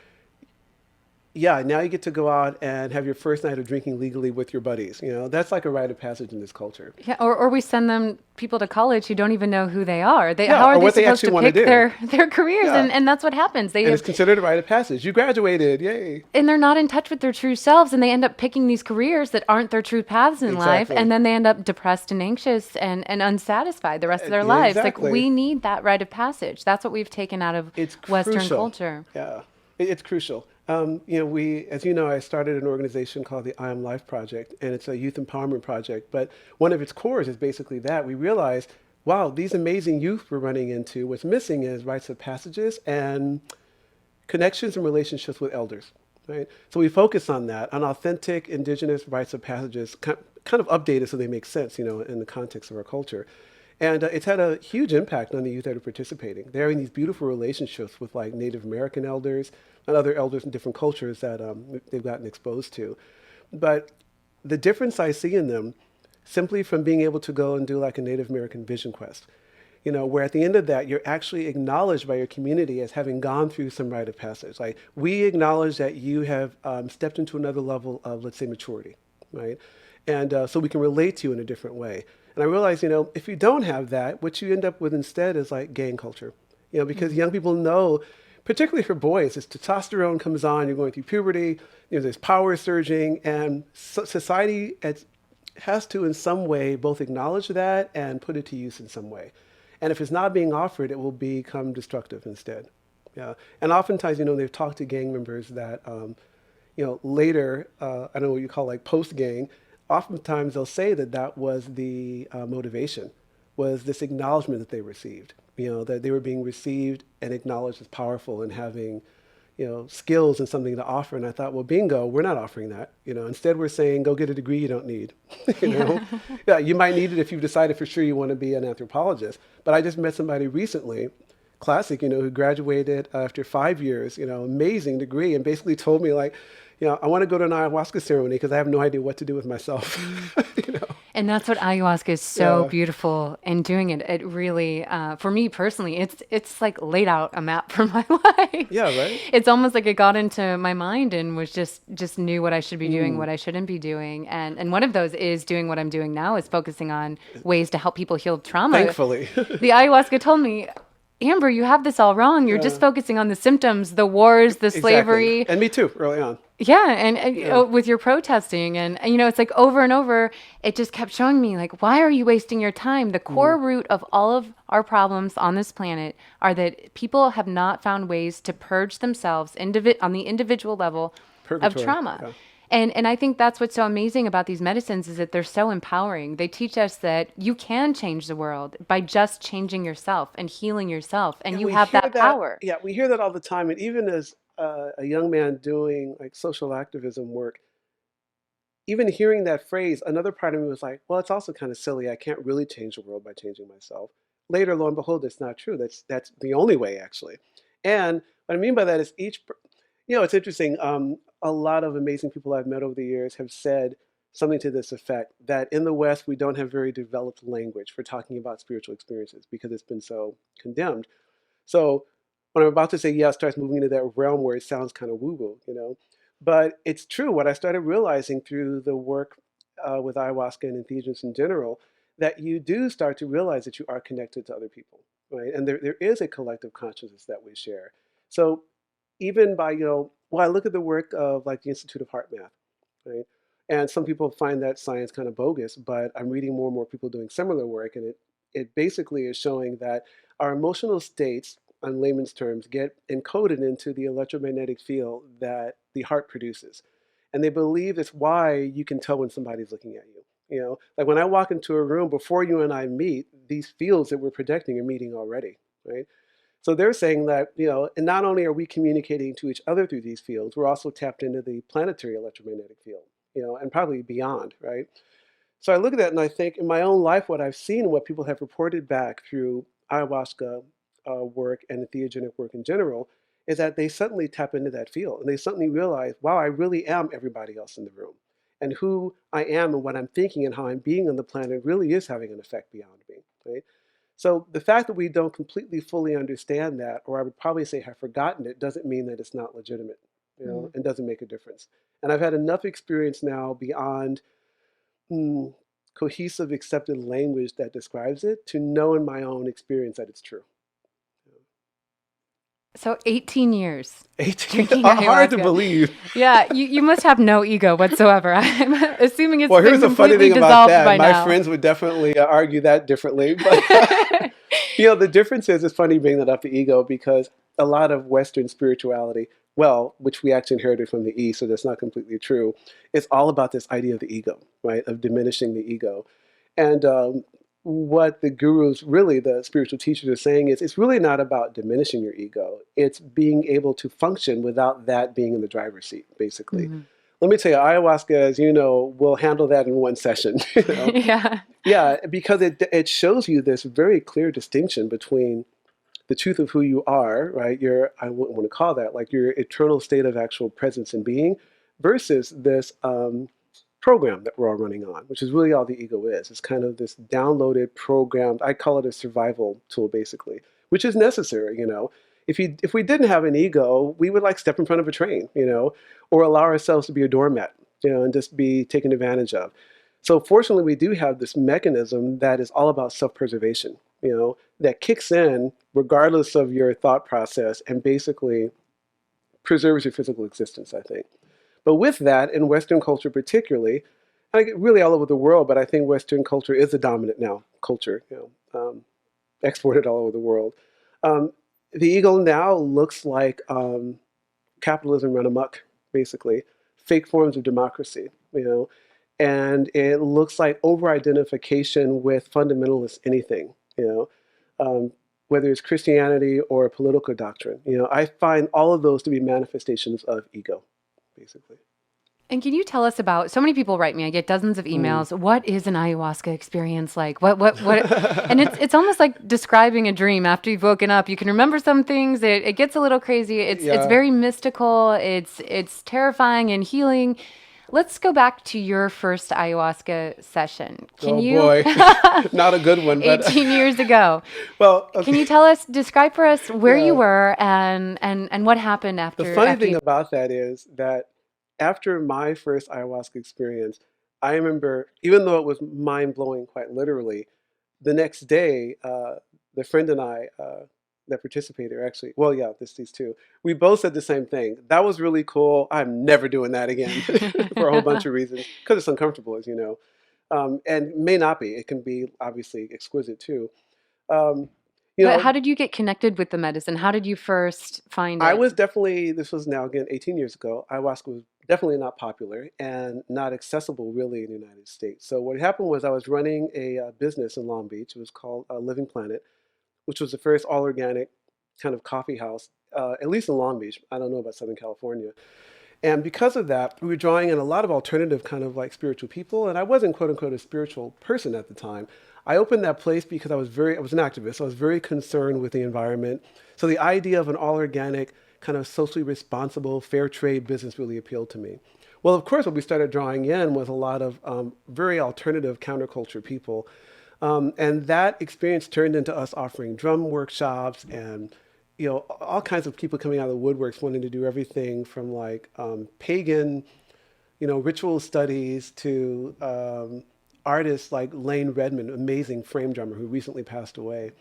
Speaker 2: yeah, now you get to go out and have your first night of drinking legally with your buddies. That's like a rite of passage in this culture.
Speaker 1: Yeah, or we send them people to college who don't even know who they are.
Speaker 2: Yeah,
Speaker 1: How are
Speaker 2: or
Speaker 1: they
Speaker 2: what they
Speaker 1: supposed
Speaker 2: actually
Speaker 1: to
Speaker 2: want to
Speaker 1: pick
Speaker 2: do.
Speaker 1: their careers?
Speaker 2: Yeah.
Speaker 1: And that's what happens.
Speaker 2: And it's considered a rite of passage. You graduated, yay.
Speaker 1: And they're not in touch with their true selves, and they end up picking these careers that aren't their true paths in life,
Speaker 2: Exactly.
Speaker 1: and then they end up depressed and anxious and unsatisfied the rest of their
Speaker 2: Yeah,
Speaker 1: lives. Like,
Speaker 2: exactly.
Speaker 1: we need that rite of passage. That's what we've taken out of
Speaker 2: It's
Speaker 1: Western
Speaker 2: crucial.
Speaker 1: culture.
Speaker 2: Yeah, it's crucial. As you know, I started an organization called the I Am Life Project, and it's a youth empowerment project. But one of its cores is basically that. We realized, wow, these amazing youth we're running into, what's missing is rites of passages and connections and relationships with elders, right? So we focus on that, on authentic indigenous rites of passages, kind of updated so they make sense, in the context of our culture. And it's had a huge impact on the youth that are participating. They're having these beautiful relationships with like Native American elders and other elders in different cultures that they've gotten exposed to. But the difference I see in them, simply from being able to go and do like a Native American vision quest, where at the end of that, you're actually acknowledged by your community as having gone through some rite of passage. Like, we acknowledge that you have stepped into another level of, let's say, maturity, right? And so we can relate to you in a different way. And I realized, if you don't have that, what you end up with instead is like gang culture, because young people know particularly for boys, as testosterone comes on, you're going through puberty, there's power surging, and society has to, in some way, both acknowledge that and put it to use in some way. And if it's not being offered, it will become destructive instead. Yeah, and oftentimes, they've talked to gang members that, later, I don't know what you call like post gang. Oftentimes, they'll say that that was the motivation, was this acknowledgement that they received. That they were being received and acknowledged as powerful and having, skills and something to offer. And I thought, well, bingo, we're not offering that. Instead, we're saying, go get a degree you don't need. you know,
Speaker 1: Yeah.
Speaker 2: yeah, you might need it if you've decided for sure you want to be an anthropologist. But I just met somebody recently classic, who graduated after 5 years, amazing degree, and basically told me like, I want to go to an ayahuasca ceremony because I have no idea what to do with myself. you know,
Speaker 1: And that's what ayahuasca is so
Speaker 2: yeah,
Speaker 1: beautiful in doing it. It really, for me personally, it's like laid out a map for my life.
Speaker 2: yeah, right.
Speaker 1: It's almost like it got into my mind and was just knew what I should be doing,
Speaker 2: Mm,
Speaker 1: what I shouldn't be doing, and one of those is doing what I'm doing now is focusing on ways to help people heal trauma.
Speaker 2: thankfully,
Speaker 1: The ayahuasca told me, Amber, you have this all wrong. You're just
Speaker 2: yeah,
Speaker 1: focusing on the symptoms, the wars, the
Speaker 2: exactly,
Speaker 1: slavery.
Speaker 2: and me too, early on.
Speaker 1: Yeah,
Speaker 2: Yeah,
Speaker 1: with your protesting and it's like over and over, it just kept showing me like, why are you wasting your time? The
Speaker 2: mm,
Speaker 1: core root of all of our problems on this planet are that people have not found ways to purge themselves on the individual level of
Speaker 2: purgatory.
Speaker 1: trauma.
Speaker 2: Yeah,
Speaker 1: And I think that's what's so amazing about these medicines is that they're so empowering. They teach us that you can change the world by just changing yourself and healing yourself, and
Speaker 2: yeah,
Speaker 1: you
Speaker 2: we
Speaker 1: have
Speaker 2: hear
Speaker 1: that
Speaker 2: that.
Speaker 1: power.
Speaker 2: Yeah, we hear that all the time, and even as a young man doing like social activism work, even hearing that phrase, another part of me was like, well, it's also kind of silly. I can't really change the world by changing myself. Later, lo and behold, it's not true. That's the only way, actually. And what I mean by that is it's interesting. A lot of amazing people I've met over the years have said something to this effect that in the West, we don't have very developed language for talking about spiritual experiences because it's been so condemned. So when I'm about to say yes, starts moving into that realm where it sounds kind of woo-woo. But it's true. What I started realizing through the work with ayahuasca and entheogens in general, that you do start to realize that you are connected to other people, right? And there is a collective consciousness that we share. So even by, well, I look at the work of like the Institute of Heart Math, right? And some people find that science kind of bogus, but I'm reading more and more people doing similar work, and it basically is showing that our emotional states, on layman's terms, get encoded into the electromagnetic field that the heart produces. And they believe it's why you can tell when somebody's looking at you. Like when I walk into a room before you and I meet, these fields that we're projecting are meeting already, right? So they're saying that, and not only are we communicating to each other through these fields, we're also tapped into the planetary electromagnetic field, and probably beyond, right? So I look at that and I think in my own life, what I've seen, what people have reported back through ayahuasca work and entheogenic work in general, is that they suddenly tap into that field and they suddenly realize, wow, I really am everybody else in the room. And who I am and what I'm thinking and how I'm being on the planet really is having an effect beyond me, right? So the fact that we don't completely fully understand that, or I would probably say have forgotten it, doesn't mean that it's not legitimate,
Speaker 1: Mm.
Speaker 2: and doesn't make a difference. And I've had enough experience now beyond mm, cohesive, accepted language that describes it to know in my own experience that it's true.
Speaker 1: So 18 years
Speaker 2: 18,
Speaker 1: drinking
Speaker 2: hard to
Speaker 1: ayahuasca.
Speaker 2: believe.
Speaker 1: Yeah, you must have no ego whatsoever. I'm assuming it's
Speaker 2: Well,
Speaker 1: been
Speaker 2: here's the funny
Speaker 1: completely
Speaker 2: thing about
Speaker 1: dissolved
Speaker 2: that.
Speaker 1: by
Speaker 2: My
Speaker 1: now.
Speaker 2: friends would definitely argue that differently. But, the difference is, it's funny bringing that up, the ego, because a lot of Western spirituality, well, which we actually inherited from the East, so that's not completely true, it's all about this idea of the ego, right? Of diminishing the ego. And what the gurus, really the spiritual teachers, are saying is it's really not about diminishing your ego. It's being able to function without that being in the driver's seat, basically.
Speaker 1: Mhm.
Speaker 2: Let me tell you, ayahuasca, as you know, will handle that in one session.
Speaker 1: Yeah.
Speaker 2: Yeah, because it shows you this very clear distinction between the truth of who you are, right? I wouldn't want to call that like your eternal state of actual presence and being, versus this program that we're all running on, which is really all the ego is. It's kind of this downloaded, programmed. I call it a survival tool, basically, which is necessary. If we didn't have an ego, we would like step in front of a train, or allow ourselves to be a doormat, and just be taken advantage of. So fortunately, we do have this mechanism that is all about self-preservation. that kicks in regardless of your thought process and basically preserves your physical existence, I think. But with that, in Western culture particularly, really all over the world, but I think Western culture is the dominant now culture, exported all over the world. Um, the ego now looks like capitalism run amok, basically, fake forms of democracy, and it looks like over-identification with fundamentalist anything, um, whether it's Christianity or political doctrine. I find all of those to be manifestations of ego, basically.
Speaker 1: And can you tell us about, so many people write me, I get dozens of
Speaker 2: Mm.
Speaker 1: emails. What is an ayahuasca experience like? And it's almost like describing a dream after you've woken up. You can remember some things. It gets a little crazy. It's
Speaker 2: Yeah.
Speaker 1: very mystical. It's terrifying and healing. Let's go back to your first ayahuasca session. Can
Speaker 2: Oh
Speaker 1: you,
Speaker 2: boy, not a good one, but
Speaker 1: 18 years ago,
Speaker 2: well,
Speaker 1: can
Speaker 2: okay.
Speaker 1: you tell us, describe for us where you
Speaker 2: Yeah.
Speaker 1: were and what happened
Speaker 2: The
Speaker 1: after
Speaker 2: funny
Speaker 1: after
Speaker 2: thing
Speaker 1: you.
Speaker 2: about that is that after my first ayahuasca experience, I remember, even though it was mind blowing quite literally, the next day, the friend and I that participated, actually, well, yeah, these two, we both said the same thing. That was really cool. I'm never doing that again for a whole bunch of reasons, because it's uncomfortable, as you know, and may not be. It can be obviously exquisite too. Um, you
Speaker 1: But
Speaker 2: know,
Speaker 1: how did you get connected with the medicine? How did you first find
Speaker 2: I
Speaker 1: it?
Speaker 2: was definitely, this was now again 18 years ago, ayahuasca was definitely not popular and not accessible really in the United States. So what happened was I was running a business in Long Beach. It was called Living Planet, which was the first all organic kind of coffee house, at least in Long Beach. I don't know about Southern California. And because of that, we were drawing in a lot of alternative kind of like spiritual people. And I wasn't quote unquote a spiritual person at the time. I opened that place because I was an activist. So I was very concerned with the environment. So the idea of an all organic, kind of socially responsible, fair trade business really appealed to me. Well, of course, what we started drawing in was a lot of very alternative counterculture people. And that experience turned into us offering drum workshops and all kinds of people coming out of the woodworks wanting to do everything from like pagan, ritual studies to artists like Lane Redmond, amazing frame drummer who recently passed away,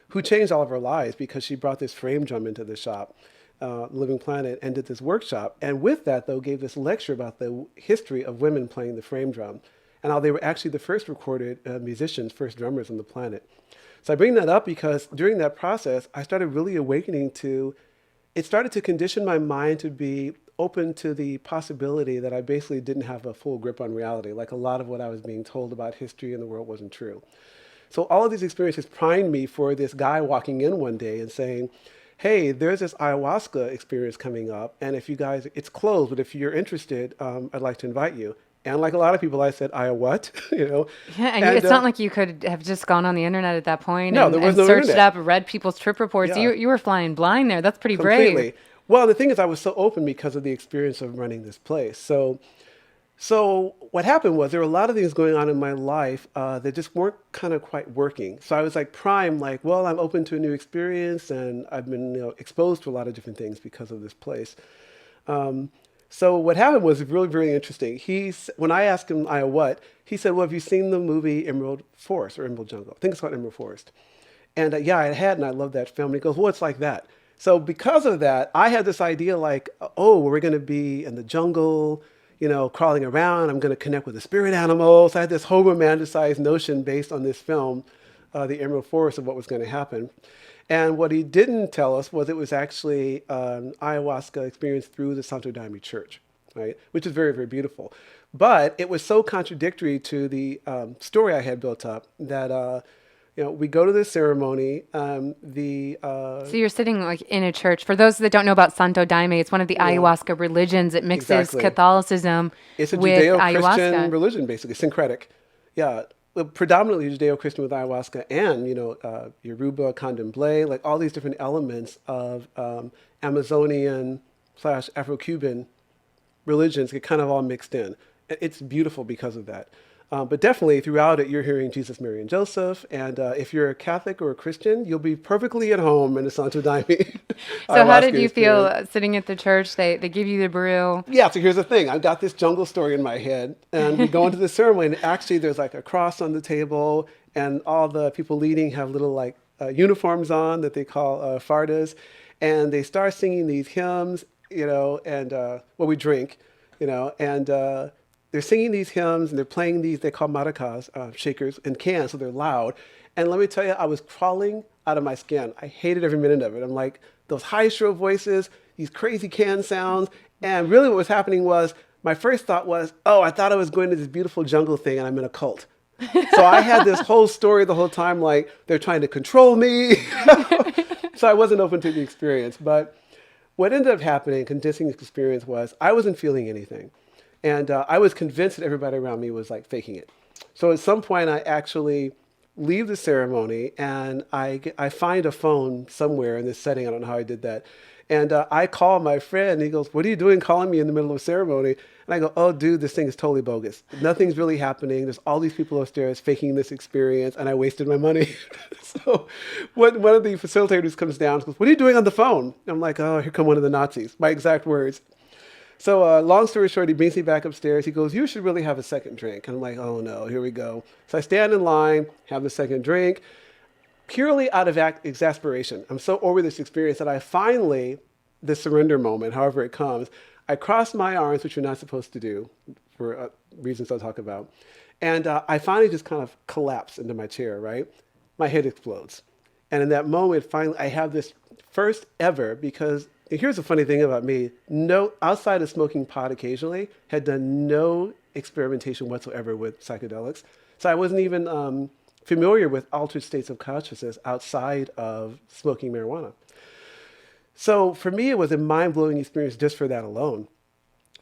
Speaker 2: who changed all of our lives because she brought this frame drum into the shop, Living Planet, and did this workshop. And with that, though, gave this lecture about the history of women playing the frame drum and how they were actually the first recorded musicians, first drummers on the planet. So I bring that up because during that process, I started really awakening to, it started to condition my mind to be open to the possibility that I basically didn't have a full grip on reality. Like a lot of what I was being told about history and the world wasn't true. So all of these experiences primed me for this guy walking in one day and saying, hey, there's this ayahuasca experience coming up. And if you guys, it's closed, but if you're interested, I'd like to invite you. And like a lot of people, I said, "I what?"
Speaker 1: Yeah, and
Speaker 2: And
Speaker 1: it's not like you could have just gone on the internet at that point
Speaker 2: no, there was
Speaker 1: and
Speaker 2: no
Speaker 1: searched it
Speaker 2: internet.
Speaker 1: up, read people's trip reports.
Speaker 2: Yeah,
Speaker 1: You were flying blind there. That's pretty brave.
Speaker 2: completely. Well, the thing is, I was so open because of the experience of running this place. So what happened was there were a lot of things going on in my life that just weren't kind of quite working. So I was like primed, like, well, I'm open to a new experience, and I've been exposed to a lot of different things because of this place. Um, so what happened was really, really interesting. When I asked him, I what, he said, well, have you seen the movie Emerald Forest or Emerald Jungle? I think it's called Emerald Forest. And yeah, I had, and I love that film. And he goes, well, it's like that. So because of that, I had this idea like, oh, we're going to be in the jungle, crawling around. I'm going to connect with the spirit animals. I had this whole romanticized notion based on this film, The Emerald Forest, of what was going to happen. And what he didn't tell us was it was actually an ayahuasca experience through the Santo Daime Church, right? Which is very, very beautiful. But it was so contradictory to the story I had built up that we go to this ceremony.
Speaker 1: So you're sitting like in a church. For those that don't know about Santo Daime, it's one of the
Speaker 2: Yeah,
Speaker 1: ayahuasca religions. It mixes
Speaker 2: exactly.
Speaker 1: Catholicism
Speaker 2: It's a
Speaker 1: with
Speaker 2: Judeo-Christian
Speaker 1: ayahuasca.
Speaker 2: religion, basically, syncretic. Yeah, predominantly Judeo-Christian with ayahuasca and, Yoruba, Candomblé, like all these different elements of Amazonian slash Afro-Cuban religions get kind of all mixed in. It's beautiful because of that. But definitely throughout it, you're hearing Jesus, Mary, and Joseph. And if you're a Catholic or a Christian, you'll be perfectly at home in the Santo Daime
Speaker 1: So how did
Speaker 2: ayahuasca
Speaker 1: you feel
Speaker 2: experience.
Speaker 1: sitting at the church? They give you the brew.
Speaker 2: Yeah, so here's the thing. I've got this jungle story in my head, and we go into the ceremony, and actually there's like a cross on the table, and all the people leading have little like uniforms on that they call fardas, and they start singing these hymns, and well, we drink, and they're singing these hymns, and they're playing these, they call maracas, shakers, and cans, so they're loud. And let me tell you, I was crawling out of my skin. I hated every minute of it. I'm like, those high shrill voices, these crazy can sounds. And really what was happening was, my first thought was, oh, I thought I was going to this beautiful jungle thing and I'm in a cult. So I had this whole story the whole time, like they're trying to control me. So I wasn't open to the experience. But what ended up happening, condensing this experience, was I wasn't feeling anything. And I was convinced that everybody around me was like faking it. So at some point, I actually leave the ceremony and I find a phone somewhere in this setting. I don't know how I did that. And I call my friend and he goes, "What are you doing calling me in the middle of a ceremony?" And I go, "Oh, dude, this thing is totally bogus. Nothing's really happening. There's all these people upstairs faking this experience and I wasted my money." So one of the facilitators comes down and goes, "What are you doing on the phone?" And I'm like, "Oh, here come one of the Nazis." My exact words. So long story short, he brings me back upstairs. He goes, "You should really have a second drink." And I'm like, "Oh no, here we go." So I stand in line, have the second drink, purely out of exasperation. I'm so over this experience that I finally, the surrender moment, however it comes, I cross my arms, which you're not supposed to do for reasons I'll talk about. And I finally just kind of collapse into my chair, right? My head explodes. And in that moment, finally, I have this first ever, because here's the funny thing about me, no, outside of smoking pot occasionally, had done no experimentation whatsoever with psychedelics. So I wasn't even familiar with altered states of consciousness outside of smoking marijuana. So for me, it was a mind-blowing experience just for that alone.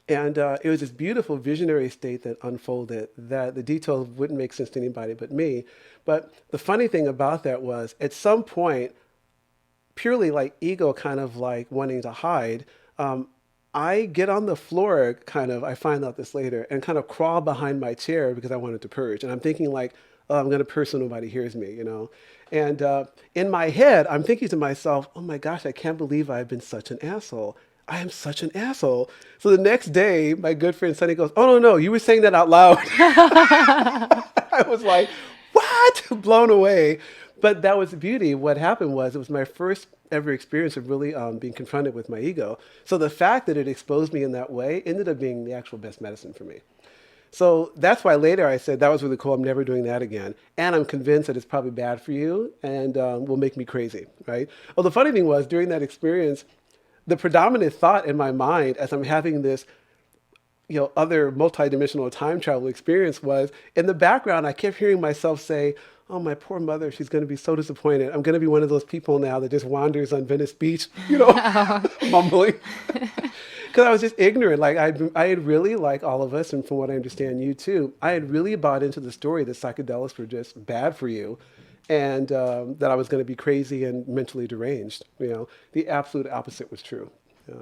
Speaker 2: And it was this beautiful visionary state that unfolded that the details wouldn't make sense to anybody but me. But the funny thing about that was at some point, purely like ego kind of like wanting to hide, I get on the floor kind of, I find out this later, and kind of crawl behind my chair because I wanted to purge. And I'm thinking like, oh, I'm going to purge so nobody hears me. And in my head, I'm thinking to myself, oh my gosh, I can't believe I've been such an asshole. I am such an asshole. So the next day, my good friend Sonny goes, "Oh, no, no, you were saying that out loud." I was like, what? Blown away. But that was the beauty. What happened was it was my first ever experience of really being confronted with my ego. So the fact that it exposed me in that way ended up being the actual best medicine for me. So that's why later I said, that was really cool. I'm never doing that again. And I'm convinced that it's probably bad for you and will make me crazy, right? Well, the funny thing was during that experience, the predominant thought in my mind as I'm having this other multidimensional time travel experience was in the background, I kept hearing myself say, "Oh, my poor mother, she's going to be so disappointed. I'm going to be one of those people now that just wanders on Venice Beach, mumbling." Because I was just ignorant. Like I had really, like all of us, and from what I understand, you too, I had really bought into the story that psychedelics were just bad for you and that I was going to be crazy and mentally deranged. The absolute opposite was true. Yeah.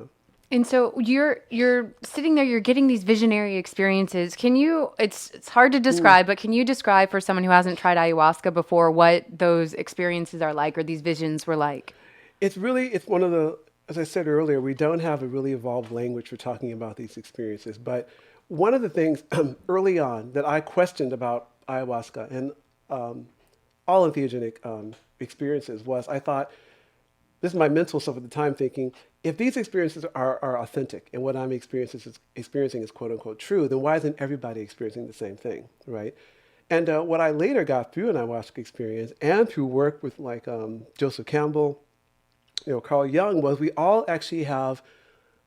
Speaker 1: And so you're sitting there, you're getting these visionary experiences. Can you, it's hard to describe, but can you describe for someone who hasn't tried ayahuasca before what those experiences are like or these visions were like?
Speaker 2: It's one of the, as I said earlier, we don't have a really evolved language for talking about these experiences. But one of the things early on that I questioned about ayahuasca and all entheogenic experiences was I thought, this is my mental stuff at the time thinking, if these experiences are authentic and what I'm experiencing is quote unquote true, then why isn't everybody experiencing the same thing, right? And what I later got through an ayahuasca experience and through work with like Joseph Campbell, Carl Jung, was we all actually have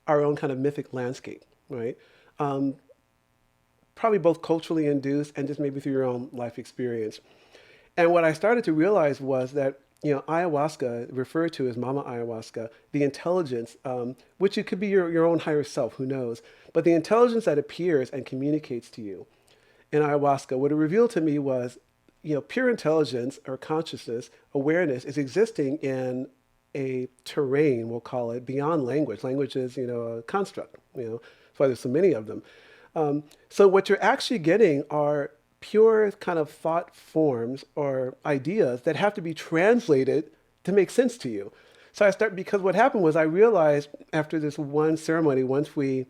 Speaker 2: our own kind of mythic landscape, right? Probably both culturally induced and just maybe through your own life experience. And what I started to realize was that ayahuasca, referred to as Mama Ayahuasca, the intelligence, which it could be your own higher self, who knows, but the intelligence that appears and communicates to you in ayahuasca, what it revealed to me was, pure intelligence or consciousness, awareness is existing in a terrain, we'll call it, beyond language. Language is, a construct, that's why there's so many of them. So what you're actually getting are pure kind of thought forms or ideas that have to be translated to make sense to you. So I start because what happened was I realized after this one ceremony, once we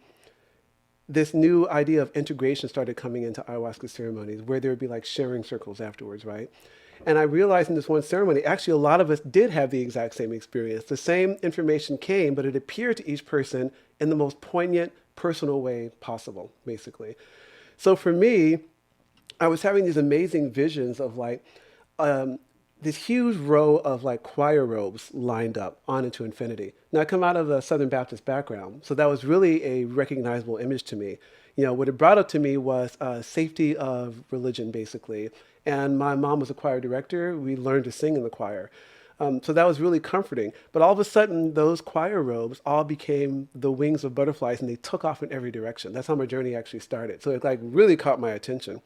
Speaker 2: this new idea of integration started coming into ayahuasca ceremonies where there would be like sharing circles afterwards, right? And I realized in this one ceremony, actually, a lot of us did have the exact same experience. The same information came, but it appeared to each person in the most poignant, personal way possible, basically. So for me, I was having these amazing visions of like um, this huge row of like choir robes lined up on into infinity. Now I come out of a Southern Baptist background, so that was really a recognizable image to me. You know, what it brought up to me was safety of religion, basically. And my mom was a choir director. We learned to sing in the choir. So that was really comforting. But all of a sudden, those choir robes all became the wings of butterflies and they took off in every direction. That's how my journey actually started. So it like really caught my attention.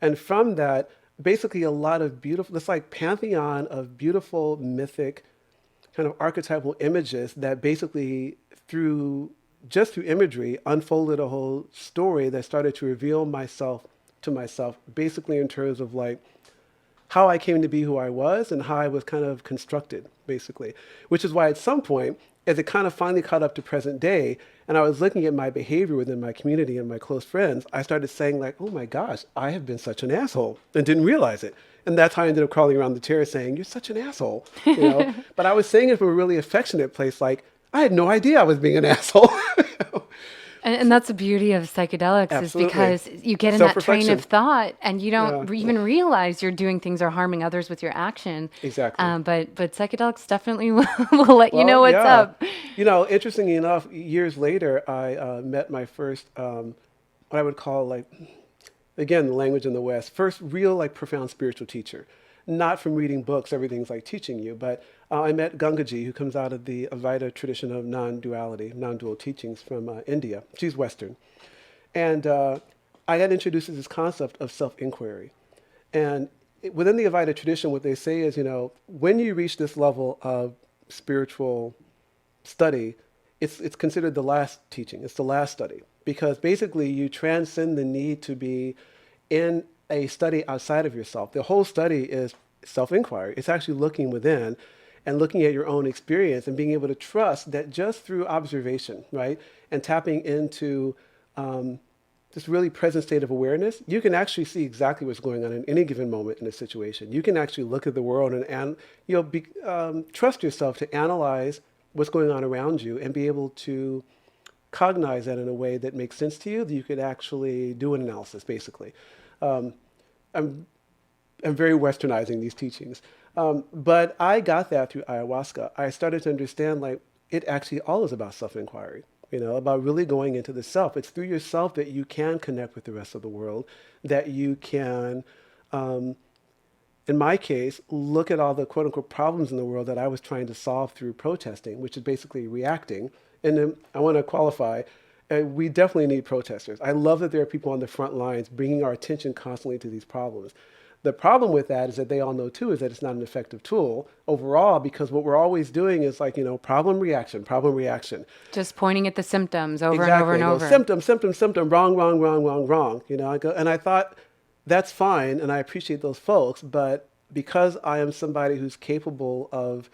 Speaker 2: And from that, basically a lot of beautiful, this like pantheon of beautiful, mythic, kind of archetypal images that basically through just through imagery unfolded a whole story that started to reveal myself to myself, basically in terms of like how I came to be who I was and how I was kind of constructed, basically. Which is why at some point, as it kind of finally caught up to present day, and I was looking at my behavior within my community and my close friends, I started saying like, oh my gosh, I have been such an asshole and didn't realize it. And that's how I ended up crawling around the chair saying, you're such an asshole, you know? But I was saying it from a really affectionate place, like, I had no idea I was being an asshole.
Speaker 1: And that's the beauty of psychedelics is
Speaker 2: Absolutely.
Speaker 1: because you get in that train of
Speaker 2: Self-reflection.
Speaker 1: thought and you don't
Speaker 2: Yeah,
Speaker 1: even realize you're doing things or harming others with your action.
Speaker 2: exactly.
Speaker 1: But psychedelics definitely will let you know
Speaker 2: Well,
Speaker 1: what's
Speaker 2: yeah.
Speaker 1: up.
Speaker 2: You know, interestingly enough, years later, I met my first, what I would call like, again, the language in the West, first real like profound spiritual teacher. Not from reading books, everything's like teaching you, but I met Gangaji, who comes out of the Advaita tradition of non-duality, non-dual teachings from India. She's Western. And I got introduced to this concept of self-inquiry. And within the Advaita tradition, what they say is, you know, when you reach this level of spiritual study, it's considered the last teaching. It's the last study because basically you transcend the need to be in a study outside of yourself. The whole study is self-inquiry. It's actually looking within and looking at your own experience and being able to trust that just through observation, right, and tapping into this really present state of awareness, you can actually see exactly what's going on in any given moment in a situation. You can actually look at the world and you know, trust yourself to analyze what's going on around you and be able to cognize that in a way that makes sense to you, that you could actually do an analysis, basically. Um, I'm, I'm very westernizing these teachings. But I got that through ayahuasca. I started to understand like it actually all is about self-inquiry, you know, about really going into the self. It's through yourself that you can connect with the rest of the world, that you can um, in my case, look at all the quote unquote problems in the world that I was trying to solve through protesting, which is basically reacting. And then I want to qualify, we definitely need protesters. I love that there are people on the front lines bringing our attention constantly to these problems. The problem with that is that they all know too is that it's not an effective tool overall because what we're always doing is like, you know, problem reaction, problem reaction.
Speaker 1: Just pointing at the symptoms over and over
Speaker 2: Exactly.
Speaker 1: and
Speaker 2: I go
Speaker 1: over.
Speaker 2: symptom, symptom, symptom, wrong, wrong, wrong, wrong, wrong. You know, I go, and I thought that's fine, and I appreciate those folks, but because I am somebody who's capable of,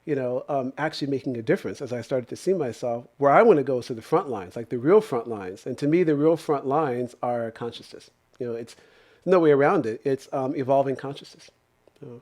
Speaker 2: you know, actually making a difference, as I started to see myself, where I want to go is to the front lines, like the real front lines, and to me, the real front lines are consciousness. You know, it's no way around it. It's evolving consciousness. So,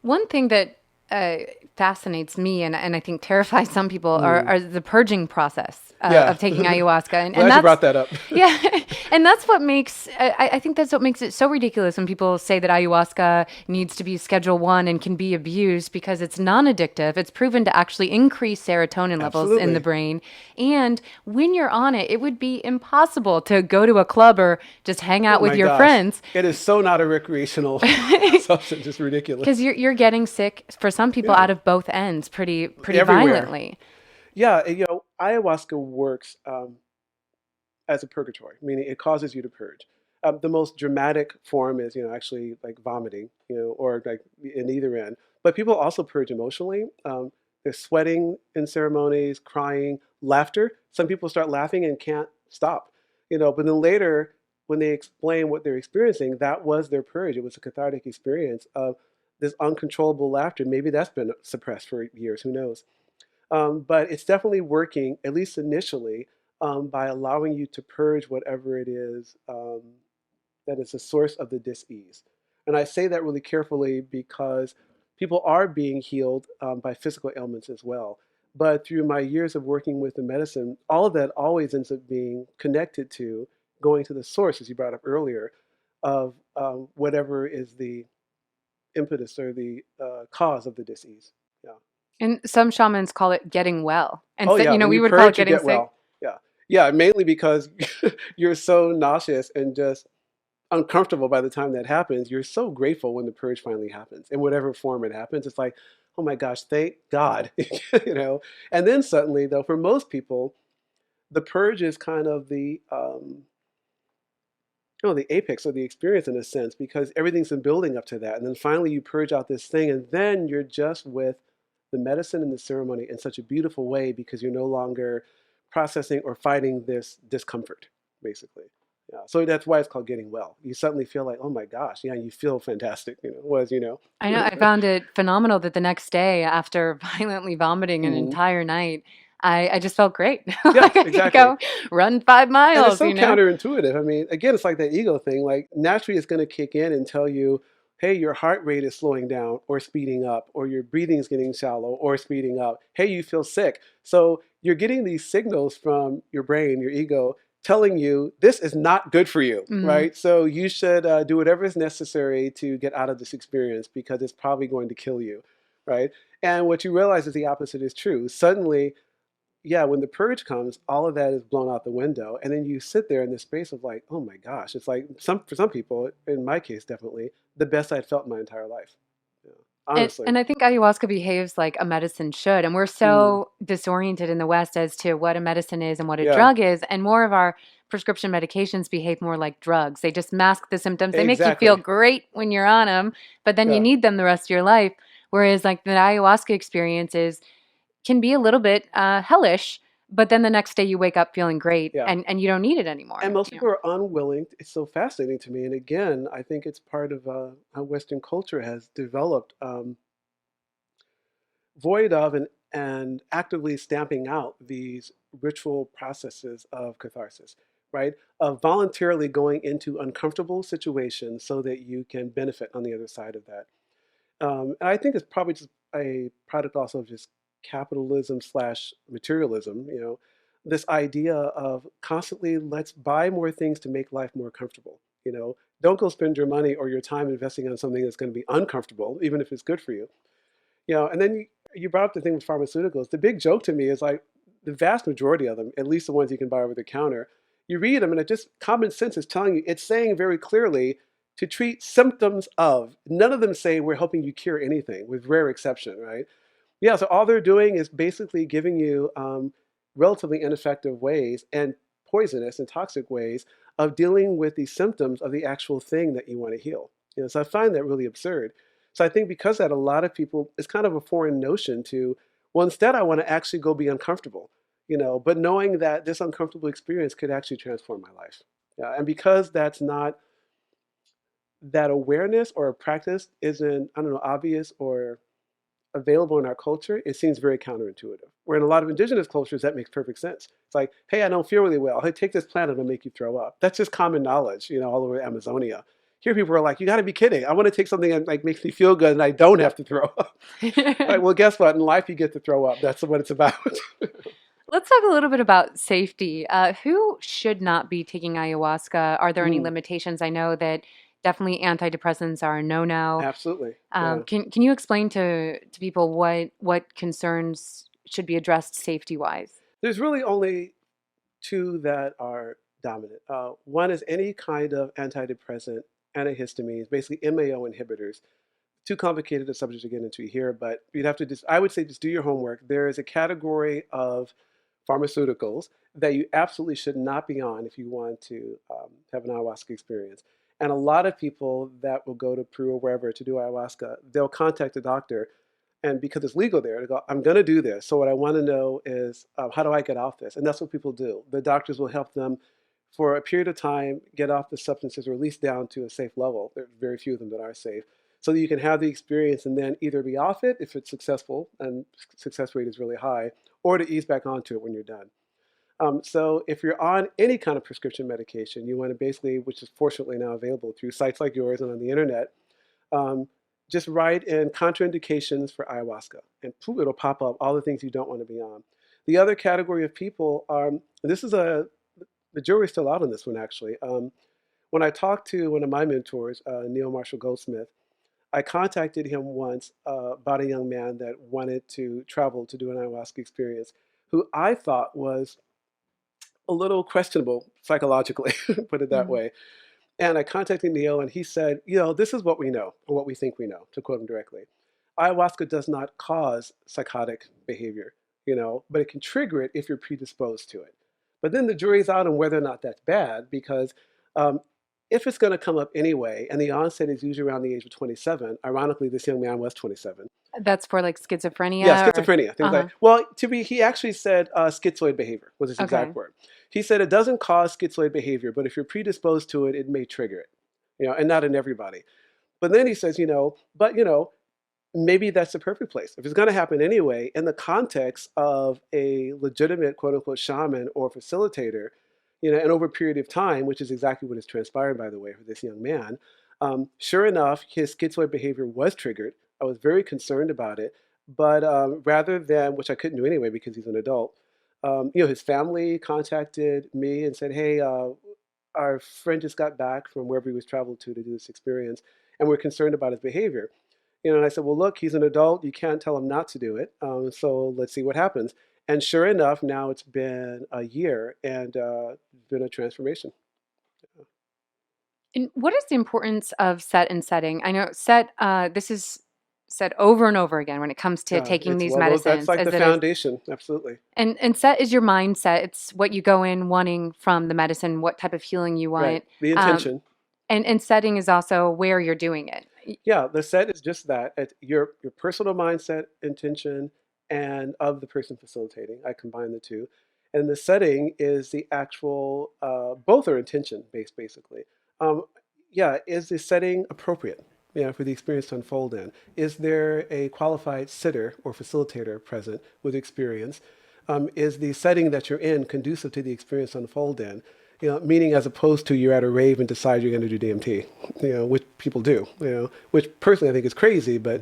Speaker 1: One thing that uh, fascinates me and I think terrifies some people
Speaker 2: mm.
Speaker 1: are the purging process
Speaker 2: Yeah.
Speaker 1: of taking ayahuasca. And
Speaker 2: Glad you
Speaker 1: that's,
Speaker 2: brought that up.
Speaker 1: yeah, and that's what makes, I think that's what makes it so ridiculous when people say that ayahuasca needs to be Schedule 1 and can be abused because it's non-addictive. It's proven to actually increase serotonin levels in the
Speaker 2: Absolutely.
Speaker 1: brain. And when you're on it, it would be impossible to go to a club or just hang
Speaker 2: Oh
Speaker 1: out with
Speaker 2: my
Speaker 1: your
Speaker 2: gosh.
Speaker 1: friends
Speaker 2: It is so not a recreational substance. It's ridiculous.
Speaker 1: because you're getting sick for some people
Speaker 2: Yeah.
Speaker 1: out of both ends pretty
Speaker 2: Everywhere.
Speaker 1: violently.
Speaker 2: Yeah. You know, ayahuasca works as a purgatory, meaning it causes you to purge. The most dramatic form is, you know, actually like vomiting, you know, or like in either end. But people also purge emotionally. They're sweating in ceremonies, crying, laughter. Some people start laughing and can't stop, you know. But then later, when they explain what they're experiencing, that was their purge. It was a cathartic experience of this uncontrollable laughter. Maybe that's been suppressed for years, who knows? But it's definitely working, at least initially, by allowing you to purge whatever it is that is the source of the dis-ease. And I say that really carefully because people are being healed by physical ailments as well. But through my years of working with the medicine, all of that always ends up being connected to going to the source, as you brought up earlier, of whatever is the impetus or the cause of the dis-ease. Yeah.
Speaker 1: And some shamans call it getting well. And
Speaker 2: Oh
Speaker 1: so,
Speaker 2: yeah, when
Speaker 1: we
Speaker 2: you
Speaker 1: would call it
Speaker 2: purge, you
Speaker 1: getting
Speaker 2: get
Speaker 1: sick.
Speaker 2: well. Yeah, yeah, mainly because you're so nauseous and just uncomfortable by the time that happens. You're so grateful when the purge finally happens, in whatever form it happens. It's like, oh my gosh, thank God, you know. And then suddenly, though, for most people, the purge is kind of the the apex of the experience in a sense, because everything's been building up to that. And then finally you purge out this thing, and then you're just with the medicine and the ceremony in such a beautiful way because you're no longer processing or fighting this discomfort, basically. Yeah. So that's why it's called getting well. You suddenly feel like, oh my gosh, yeah, you feel fantastic,
Speaker 1: I know. I found it phenomenal that the next day, after violently vomiting an
Speaker 2: Mhm.
Speaker 1: entire night, I just felt great.
Speaker 2: Yeah,
Speaker 1: Like I could
Speaker 2: exactly.
Speaker 1: go run 5
Speaker 2: And it's
Speaker 1: miles,
Speaker 2: so counterintuitive. I mean, again, it's like that ego thing. Like naturally, it's going to kick in and tell you, "Hey, your heart rate is slowing down or speeding up, or your breathing is getting shallow or speeding up. Hey, you feel sick." So you're getting these signals from your brain, your ego, telling you this is not good for you,
Speaker 1: Mhm.
Speaker 2: right? So you should do whatever is necessary to get out of this experience because it's probably going to kill you, right? And what you realize is the opposite is true. Suddenly, yeah, when the purge comes, all of that is blown out the window, and then you sit there in this space of like, oh my gosh, it's like for some people, in my case, definitely the best I'd felt in my entire life. Yeah, honestly.
Speaker 1: And I think ayahuasca behaves like a medicine should, and we're
Speaker 2: Mm,
Speaker 1: so disoriented in the West as to what a medicine is and what a
Speaker 2: yeah,
Speaker 1: drug is, and more of our prescription medications behave more like drugs. They just mask the symptoms. They make you feel
Speaker 2: exactly.
Speaker 1: great when you're on them, but then you
Speaker 2: Yeah,
Speaker 1: need them the rest of your life. Whereas like the ayahuasca experiences can be a little bit hellish, but then the next day you wake up feeling great
Speaker 2: yeah.
Speaker 1: and you don't need it
Speaker 2: And
Speaker 1: anymore.
Speaker 2: most people are unwilling. It's so fascinating to me. And again, I think it's part of how Western culture has developed. Void of and actively stamping out these ritual processes of catharsis, right? Of voluntarily going into uncomfortable situations so that you can benefit on the other side of that. And I think it's probably just a product also of just capitalism slash materialism, this idea of constantly let's buy more things to make life more comfortable. Don't go spend your money or your time investing on something that's going to be uncomfortable, even if it's good for you. And then you brought up the thing with pharmaceuticals. The big joke to me is like the vast majority of them, at least the ones you can buy over the counter, you read them and it just common sense is telling you, it's saying very clearly to treat symptoms of. None of them say we're helping you cure anything, with rare exception, right? Yeah, so all they're doing is basically giving you relatively ineffective ways and poisonous and toxic ways of dealing with the symptoms of the actual thing that you want to heal. So I find that really absurd. So I think because that, a lot of people, it's kind of a foreign notion to, well, instead I want to actually go be uncomfortable, but knowing that this uncomfortable experience could actually transform my life. Yeah, and because that's not, that awareness or a practice isn't, I don't know, obvious or available in our culture, it seems very counterintuitive. Where in a lot of indigenous cultures, that makes perfect sense. It's like, hey, I don't feel really well. Hey, take this plant, it'll make you throw up. That's just common knowledge, all over Amazonia. Here, people are like, you got to be kidding. I want to take something that like makes me feel good, and I don't have to throw up. Right? Well, guess what? In life, you get to throw up. That's what it's about.
Speaker 1: Let's talk a little bit about safety. Who should not be taking ayahuasca? Are there any
Speaker 2: Mm,
Speaker 1: limitations? I know that definitely antidepressants are a no-no.
Speaker 2: absolutely. Yeah.
Speaker 1: Can you explain to people what concerns should be addressed safety-wise?
Speaker 2: There's really only two that are dominant. One is any kind of antidepressant, antihistamines, basically MAO inhibitors. Too complicated a subject to get into here, but you'd have to just, I would say, just do your homework. There is a category of pharmaceuticals that you absolutely should not be on if you want to have an ayahuasca experience. And a lot of people that will go to Peru or wherever to do ayahuasca, they'll contact the doctor, and because it's legal there, they go, I'm going to do this. So what I want to know is, how do I get off this? And that's what people do. The doctors will help them for a period of time, get off the substances or at least down to a safe level. There are very few of them that are safe. So that you can have the experience and then either be off it if it's successful and success rate is really high, or to ease back onto it when you're done. So if you're on any kind of prescription medication, you want to basically, which is fortunately now available through sites like yours and on the internet, um, just write in contraindications for ayahuasca, and poof, it'll pop up all the things you don't want to be on. The other category of people are, this is the jury's still out on this one actually. When I talked to one of my mentors, Neil Marshall Goldsmith, I contacted him once about a young man that wanted to travel to do an ayahuasca experience, who I thought was a little questionable psychologically, put it that
Speaker 1: Mhm.
Speaker 2: way. And I contacted Neil, and he said, this is what we know, or what we think we know, to quote him directly. Ayahuasca does not cause psychotic behavior, but it can trigger it if you're predisposed to it. But then the jury's out on whether or not that's bad, because um, if it's going to come up anyway, and the onset is usually around the age of 27, ironically, this young man was 27.
Speaker 1: That's for like
Speaker 2: Yeah,
Speaker 1: schizophrenia or
Speaker 2: schizophrenia, things like.
Speaker 1: uh-huh.
Speaker 2: Well, he actually said schizoid behavior was his exact
Speaker 1: Okay.
Speaker 2: word. He said it doesn't cause schizoid behavior, but if you're predisposed to it, it may trigger it. And not in everybody. But then he says, maybe that's the perfect place. If it's going to happen anyway, in the context of a legitimate quote unquote shaman or facilitator, and over a period of time, which is exactly what has transpired, by the way, for this young man, sure enough, his schizoid behavior was triggered. I was very concerned about it. But rather than, which I couldn't do anyway because he's an adult, his family contacted me and said, hey, our friend just got back from wherever he was traveled to do this experience, and we're concerned about his behavior. And I said, well, look, he's an adult. You can't tell him not to do it. So let's see what happens. And sure enough, now it's been a year, and it's been a transformation.
Speaker 1: And what is the importance of set and setting? I know set, this is said over and over again when it comes to
Speaker 2: Yeah,
Speaker 1: taking
Speaker 2: it's
Speaker 1: these
Speaker 2: well, that's
Speaker 1: medicines,
Speaker 2: like the
Speaker 1: as it is.
Speaker 2: foundation. Absolutely.
Speaker 1: And set is your mindset. It's what you go in wanting from the medicine, what type of healing you
Speaker 2: Right.
Speaker 1: want.
Speaker 2: The
Speaker 1: Um,
Speaker 2: intention.
Speaker 1: and setting is also where you're doing it.
Speaker 2: Yeah, the set is just that. It's your personal mindset, intention, and of the person facilitating. I combine the two. And the setting is the actual, both are intention based, basically. Um, yeah, is the setting appropriate, for the experience to unfold in? Is there a qualified sitter or facilitator present with experience? Is the setting that you're in conducive to the experience to unfold in? Meaning as opposed to you're at a rave and decide you're going to do DMT, which people do, which personally I think is crazy, but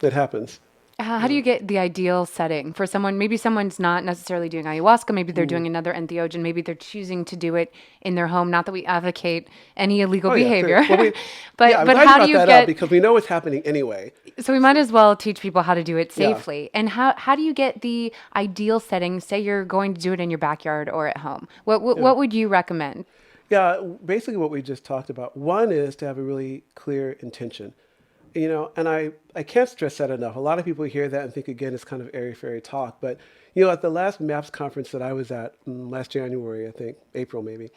Speaker 2: it happens.
Speaker 1: How do you get the ideal setting for someone? Maybe someone's not necessarily doing ayahuasca. Maybe they're
Speaker 2: Mm.
Speaker 1: doing another entheogen. Maybe they're choosing to do it in their home. Not that we advocate any illegal
Speaker 2: Oh yeah,
Speaker 1: behavior,
Speaker 2: well yeah, I'm
Speaker 1: but
Speaker 2: glad you
Speaker 1: how do
Speaker 2: brought
Speaker 1: you
Speaker 2: that up
Speaker 1: get?
Speaker 2: because we know what's happening anyway.
Speaker 1: So we might as well teach people how to do it
Speaker 2: Yeah,
Speaker 1: safely. And how do you get the ideal setting? Say you're going to do it in your backyard or at home.
Speaker 2: yeah,
Speaker 1: What would you recommend?
Speaker 2: yeah. Basically, what we just talked about. One is to have a really clear intention. And I can't stress that enough. A lot of people hear that and think, again, it's kind of airy fairy talk. But, at the last MAPS conference that I was at last January, I think, April maybe,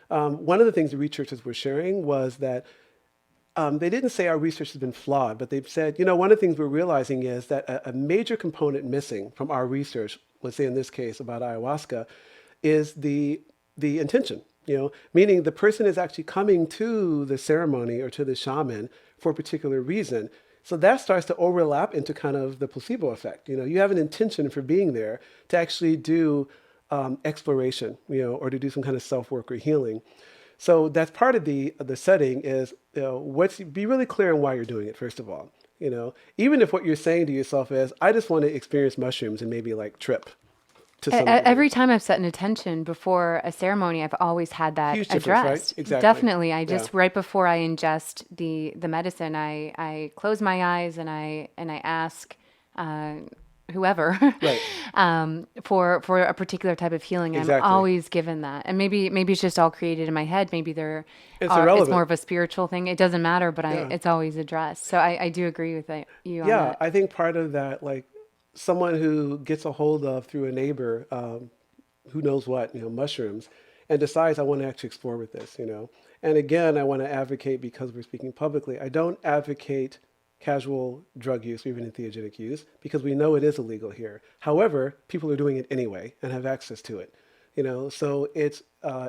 Speaker 2: one of the things the researchers were sharing was that they didn't say our research has been flawed, but they've said, one of the things we're realizing is that a major component missing from our research, let's say in this case about ayahuasca, is the intention. Meaning the person is actually coming to the ceremony or to the shaman for a particular reason. So that starts to overlap into kind of the placebo effect. You have an intention for being there to actually do exploration, or to do some kind of self work or healing. So that's part of the setting is what's be really clear on why you're doing it. First of all, even if what you're saying to yourself is, I just want to experience mushrooms and maybe like trip to some degree.
Speaker 1: Every time I've set an intention before a ceremony, I've always had that
Speaker 2: Huge difference, right?
Speaker 1: addressed.
Speaker 2: Exactly.
Speaker 1: Definitely, I
Speaker 2: Yeah.
Speaker 1: just right before I ingest the medicine, I close my eyes and I ask uh, whoever
Speaker 2: Right.
Speaker 1: for a particular type of healing. I'm
Speaker 2: Exactly.
Speaker 1: always given that, and maybe it's just all created in my head. Maybe there
Speaker 2: It's
Speaker 1: are it's more
Speaker 2: irrelevant.
Speaker 1: of a spiritual thing. It doesn't matter, but
Speaker 2: Yeah.
Speaker 1: it's always addressed. So I do agree with you on
Speaker 2: Yeah.
Speaker 1: that.
Speaker 2: I think part of that, like someone who gets a hold of through a neighbor, who knows what, mushrooms, and decides I want to actually explore with this. And again, I want to advocate because we're speaking publicly. I don't advocate casual drug use or even entheogenic use because we know it is illegal here. However, people are doing it anyway and have access to it. So it's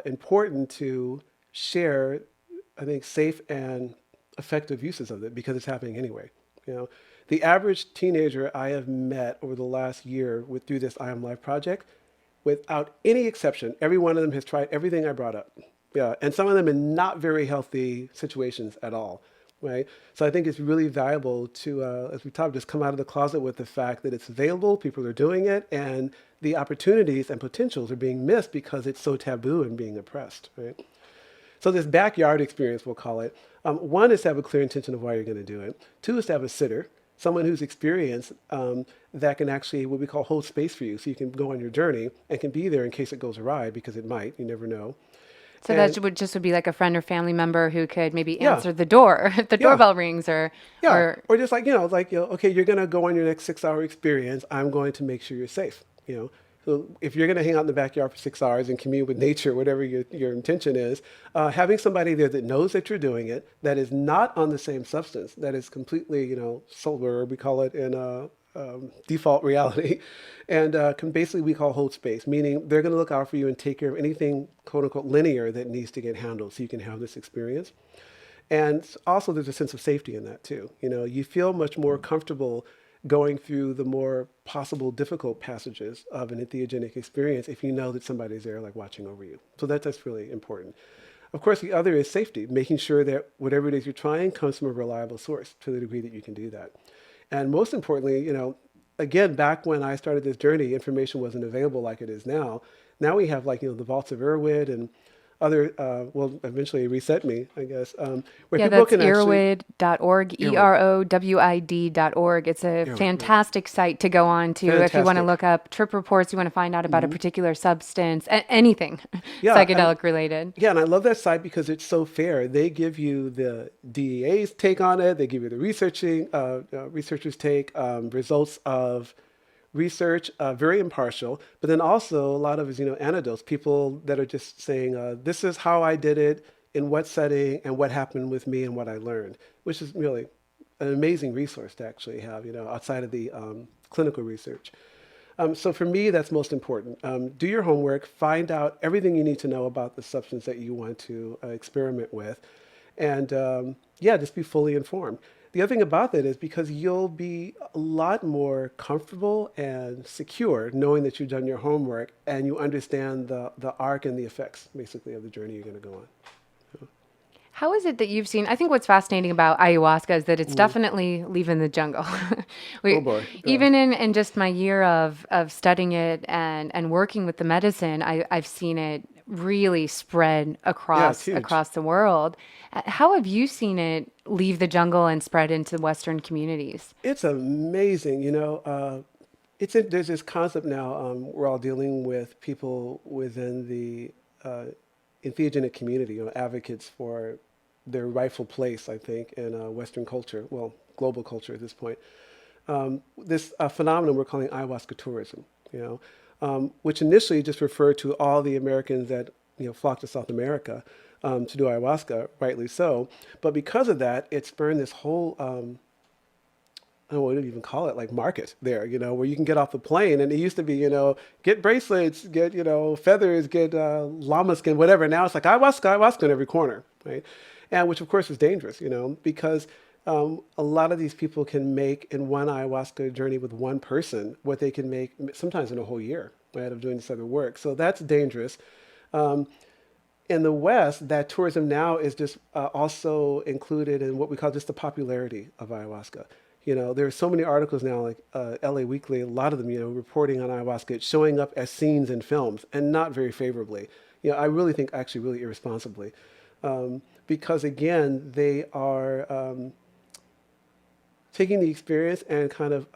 Speaker 2: important to share, I think, safe and effective uses of it because it's happening anyway. You know, the average teenager I have met over the last year through this I Am Life project, without any exception, every one of them has tried everything I brought up. Yeah, and some of them in not very healthy situations at all. Right. So I think it's really valuable to, as we talked, just come out of the closet with the fact that it's available, people are doing it, and the opportunities and potentials are being missed because it's so taboo and being oppressed. Right. So this backyard experience, we'll call it, one is to have a clear intention of why you're going to do it. Two is to have a sitter, someone who's experienced that can actually, what we call, hold space for you, so you can go on your journey and can be there in case it goes awry, because it might. You never know.
Speaker 1: So that
Speaker 2: And
Speaker 1: would be like a friend or family member who could maybe
Speaker 2: yeah,
Speaker 1: answer the door if the
Speaker 2: yeah,
Speaker 1: doorbell rings,
Speaker 2: yeah.
Speaker 1: or
Speaker 2: Or just like, okay, you're going to go on your next 6 hour experience. I'm going to make sure you're safe. So if you're going to hang out in the backyard for 6 hours and commune with nature, whatever your intention is, having somebody there that knows that you're doing it, that is not on the same substance, that is completely, sober, we call it in default reality, and can basically, we call, hold space, meaning they're going to look out for you and take care of anything, quote unquote, linear that needs to get handled so you can have this experience. And also, there's a sense of safety in that too. You feel much more comfortable going through the more possible difficult passages of an entheogenic experience if you know that somebody's there, like, watching over you. So that's really important. Of course, the other is safety, making sure that whatever it is you're trying comes from a reliable source to the degree that you can do that. And most importantly, again, back when I started this journey, information wasn't available like it is now. Now we have, like, the vaults of Irwin and other, well, eventually Reset Me, I guess, where
Speaker 1: yeah,
Speaker 2: people
Speaker 1: that's
Speaker 2: can actually,
Speaker 1: erowid.org,
Speaker 2: Irwin,
Speaker 1: erowid.org. It's a
Speaker 2: Irwin, yeah,
Speaker 1: fantastic site to go on to if you want to
Speaker 2: fantastic.
Speaker 1: look up trip reports, you want to find out about a
Speaker 2: Hmm.
Speaker 1: particular substance, anything
Speaker 2: Yeah, and
Speaker 1: psychedelic related.
Speaker 2: yeah, and I love that site because it's so fair. They give you the DEA's take on it. They give you the researchers' take, results of research, very impartial. But then also a lot of is, anecdotes, people that are just saying, "This is how I did it, in what setting, and what happened with me, and what I learned," which is really an amazing resource to actually have, outside of the clinical research. So for me, that's most important. Do your homework, find out everything you need to know about the substance that you want to experiment with, and yeah, just be fully informed. The other thing about that is because you'll be a lot more comfortable and secure knowing that you've done your homework and you understand the arc and the effects, basically, of the journey you're going to go on.
Speaker 1: How is it that you've seen? I think what's fascinating about ayahuasca is that it's
Speaker 2: Mm.
Speaker 1: definitely leaving the jungle.
Speaker 2: Oh
Speaker 1: we,
Speaker 2: boy.
Speaker 1: even in just my year of studying it and working with the medicine, I've seen it really spread
Speaker 2: Yeah, it's huge.
Speaker 1: across the world. How have you seen it leave the jungle and spread into Western communities?
Speaker 2: It's amazing. There's this concept now, we're all dealing with people within the entheogenic community, advocates for their rightful place, I think, in Western culture, well, global culture at this point. This phenomenon we're calling ayahuasca tourism, which initially just referred to all the Americans that flocked to South America to do ayahuasca, rightly so. But because of that, it spurred this whole I don't know what to even call it, like, market there, where you can get off the plane. And it used to be, get bracelets, get, feathers, get llama skin, whatever. Now it's like ayahuasca, ayahuasca in every corner, right? And which, of course, is dangerous, because a lot of these people can make in one ayahuasca journey with one person what they can make sometimes in a whole year, right, of doing this other work. So that's dangerous. Um, in the West, that tourism now is just also included in what we call just the popularity of ayahuasca. There are so many articles now, like LA Weekly, a lot of them, reporting on ayahuasca, it's showing up as scenes in films, and not very favorably. I really think actually really irresponsibly. Because again, they are taking the experience and kind of,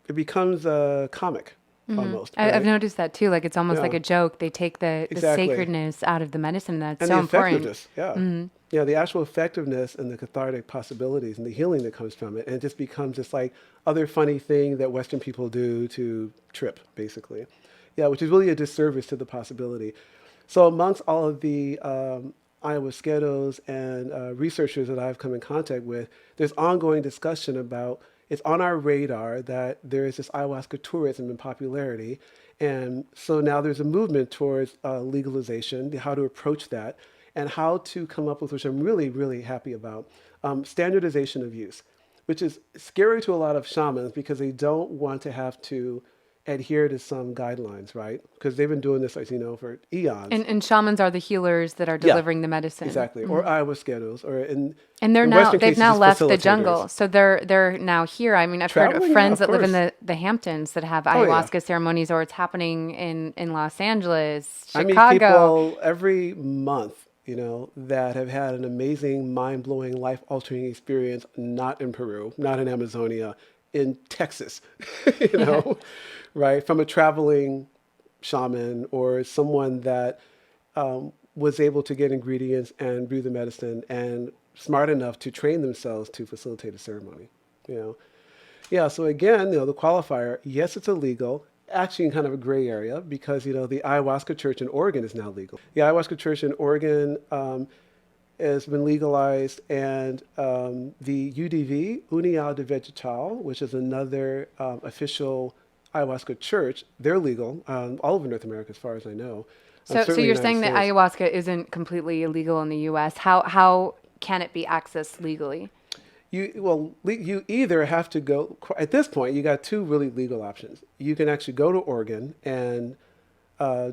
Speaker 2: it becomes a comic almost,
Speaker 1: I've
Speaker 2: right?
Speaker 1: noticed that too. Like it's almost like
Speaker 2: Yeah,
Speaker 1: a joke. They take the
Speaker 2: exactly.
Speaker 1: sacredness out of the medicine. That's
Speaker 2: And
Speaker 1: so
Speaker 2: the
Speaker 1: important.
Speaker 2: effectiveness, yeah. Yeah, the actual effectiveness and the cathartic possibilities and the healing that comes from it. And it just becomes this, like, other funny thing that Western people do to trip, basically. Yeah, which is really a disservice to the possibility. So amongst all of the ayahuasqueros and researchers that I've come in contact with, there's ongoing discussion about it's on our radar that there is this ayahuasca tourism and popularity. And so now there's a movement towards legalization, how to approach that, and how to come up with, which I'm really, really happy about, standardization of use, which is scary to a lot of shamans because they don't want to have to adhere to some guidelines, right? Because they've been doing this, as you know, for eons.
Speaker 1: And shamans are the healers that are
Speaker 2: Yeah,
Speaker 1: delivering the medicine.
Speaker 2: exactly. Or ayahuasqueros, or
Speaker 1: And
Speaker 2: in Western
Speaker 1: they've
Speaker 2: cases,
Speaker 1: now
Speaker 2: it's
Speaker 1: left the
Speaker 2: facilitators.
Speaker 1: jungle. So they're now here. I mean, I've heard of
Speaker 2: Traveling, yeah,
Speaker 1: friends
Speaker 2: of
Speaker 1: that live in
Speaker 2: course.
Speaker 1: the Hamptons that have
Speaker 2: Oh, yeah.
Speaker 1: ayahuasca ceremonies, or it's happening in Los Angeles,
Speaker 2: I meet
Speaker 1: Chicago.
Speaker 2: people every month, that have had an amazing, mind-blowing, life-altering experience, not in Peru, not in Amazonia, in Texas, you know, right? From a traveling shaman or someone that was able to get ingredients and brew the medicine and smart enough to train themselves to facilitate a ceremony, you know. Yeah, so again, the qualifier, yes, it's illegal, actually in kind of a gray area because, the ayahuasca church in Oregon is now legal. The ayahuasca church in Oregon has been legalized, and the UDV, União de Vegetal, which is another official ayahuasca church, they're legal all over North America as far as I know.
Speaker 1: So
Speaker 2: Certainly
Speaker 1: you're
Speaker 2: the United
Speaker 1: saying that
Speaker 2: States.
Speaker 1: ayahuasca isn't completely illegal in the U.S. How can it be accessed legally?
Speaker 2: You either have to go at this point. You got two really legal options. You can actually go to Oregon and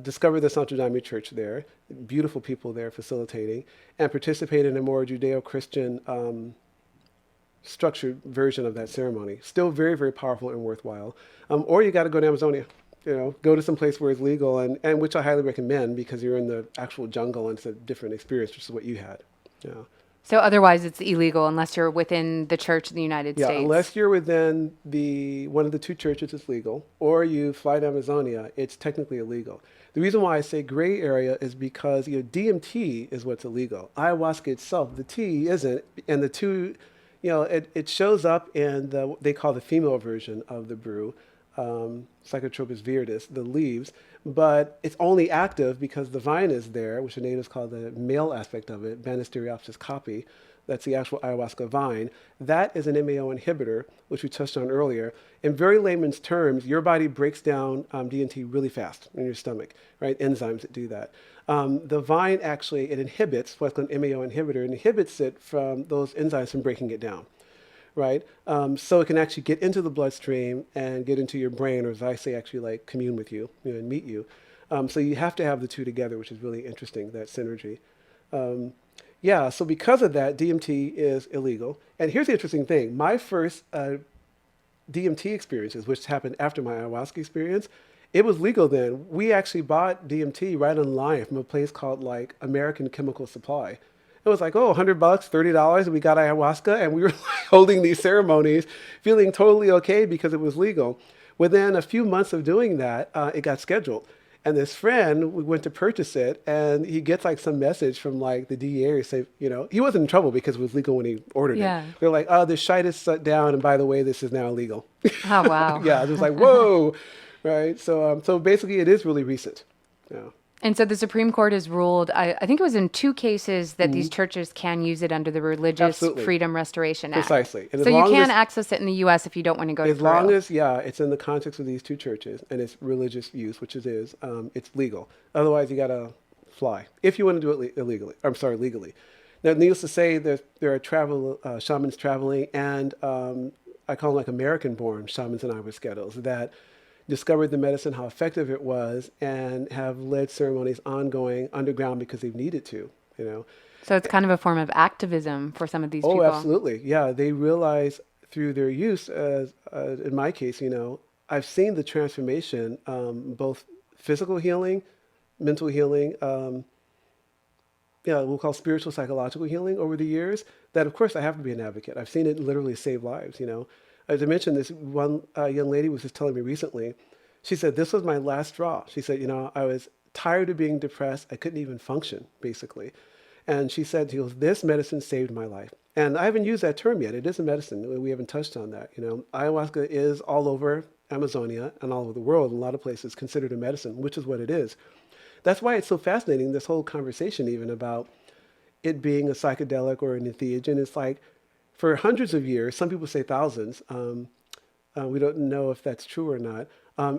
Speaker 2: discover the N N-dimethlytryptaime church there, beautiful people there facilitating, and participate in a more Judeo-Christian structured version of that ceremony. Still very, very powerful and worthwhile. Or you got to go to Amazonia. Go to some place where it's legal, and which I highly recommend because you're in the actual jungle and it's a different experience, which is what you had. Yeah.
Speaker 1: So otherwise, it's illegal unless you're within the church in the United
Speaker 2: Yeah,
Speaker 1: States.
Speaker 2: unless you're within the one of the two churches, it's legal, or you fly to Amazonia, it's technically illegal. The reason why I say gray area is because DMT is what's illegal. Ayahuasca itself, the T isn't, and the two, it shows up in they call the female version of the brew, Psychotria viridis, the leaves, but it's only active because the vine is there, which the natives call the male aspect of it, Banisteriopsis caapi. That's the actual ayahuasca vine. That is an MAO inhibitor, which we touched on earlier. In very layman's terms, your body breaks down DMT really fast in your stomach, right? Enzymes that do that. The vine actually, it inhibits what's called an MAO inhibitor, and inhibits it from those enzymes from breaking it down, right? So it can actually get into the bloodstream and get into your brain, or as I say, actually like commune with you, and meet you. So you have to have the two together, which is really interesting, that synergy. Yeah, so because of that, DMT is illegal. And here's the interesting thing. My first DMT experiences, which happened after my ayahuasca experience, it was legal then. We actually bought DMT right online from a place called like American Chemical Supply. It was like, oh, $100, $30, and we got ayahuasca, and we were holding these ceremonies, feeling totally okay because it was legal. Within a few months of doing that, it got scheduled. And this friend, we went to purchase it, and he gets like some message from like the DEA say, he wasn't in trouble because it was legal when he ordered it.
Speaker 1: Yeah.
Speaker 2: They're like, oh, this shite is shut down, and by the way, this is now illegal.
Speaker 1: Oh, wow.
Speaker 2: Yeah, it was like, whoa, right? So basically, it is really recent. Yeah.
Speaker 1: And so the Supreme Court has ruled, I think it was in two cases, that these churches can use it under the Religious
Speaker 2: Absolutely.
Speaker 1: Freedom Restoration Act.
Speaker 2: Precisely. And as
Speaker 1: So you
Speaker 2: long
Speaker 1: can
Speaker 2: as
Speaker 1: access it in the U.S. if you don't want to go to
Speaker 2: as long
Speaker 1: Peru.
Speaker 2: as yeah, it's in the context of these two churches and it's religious use, which it is, it's legal. Otherwise, you gotta fly if you want to do it illegally. I'm sorry, legally. Now, needless to say, there are shamans traveling, and I call them like American-born shamans and ayahuasqueros that discovered the medicine, how effective it was, and have led ceremonies ongoing underground because they've needed to.
Speaker 1: So it's kind of a form of activism for some of these
Speaker 2: Oh,
Speaker 1: people.
Speaker 2: absolutely. Yeah, they realize through their use, as in my case, I've seen the transformation, both physical healing, mental healing, yeah, we'll call spiritual psychological healing over the years. That, of course, I have to be an advocate. I've seen it literally save lives. As I mentioned, this one young lady was just telling me recently. She said this was my last straw. She said, I was tired of being depressed. I couldn't even function, basically. And she said, this medicine saved my life. And I haven't used that term yet. It is a medicine. We haven't touched on that. Ayahuasca is all over Amazonia and all over the world, in a lot of places, considered a medicine, which is what it is. That's why it's so fascinating, this whole conversation even about it being a psychedelic or an entheogen. It's like, for hundreds of years, some people say thousands, we don't know if that's true or not.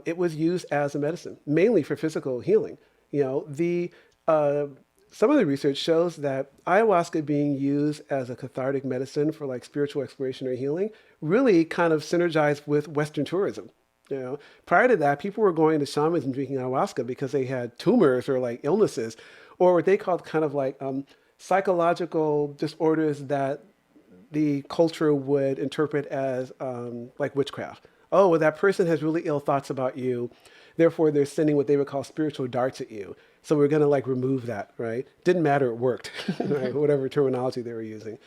Speaker 2: It was used as a medicine, mainly for physical healing. You know, the some of the research shows that ayahuasca being used as a cathartic medicine for like spiritual exploration or healing really kind of synergized with Western tourism. You know, prior to that, people were going to shamans and drinking ayahuasca because they had tumors or like illnesses, or what they called kind of like psychological disorders that the culture would interpret as like witchcraft. Oh, well, that person has really ill thoughts about you. Therefore, they're sending what they would call spiritual darts at you. So we're going to like remove that, right? Didn't matter, it worked, right? Whatever terminology they were using.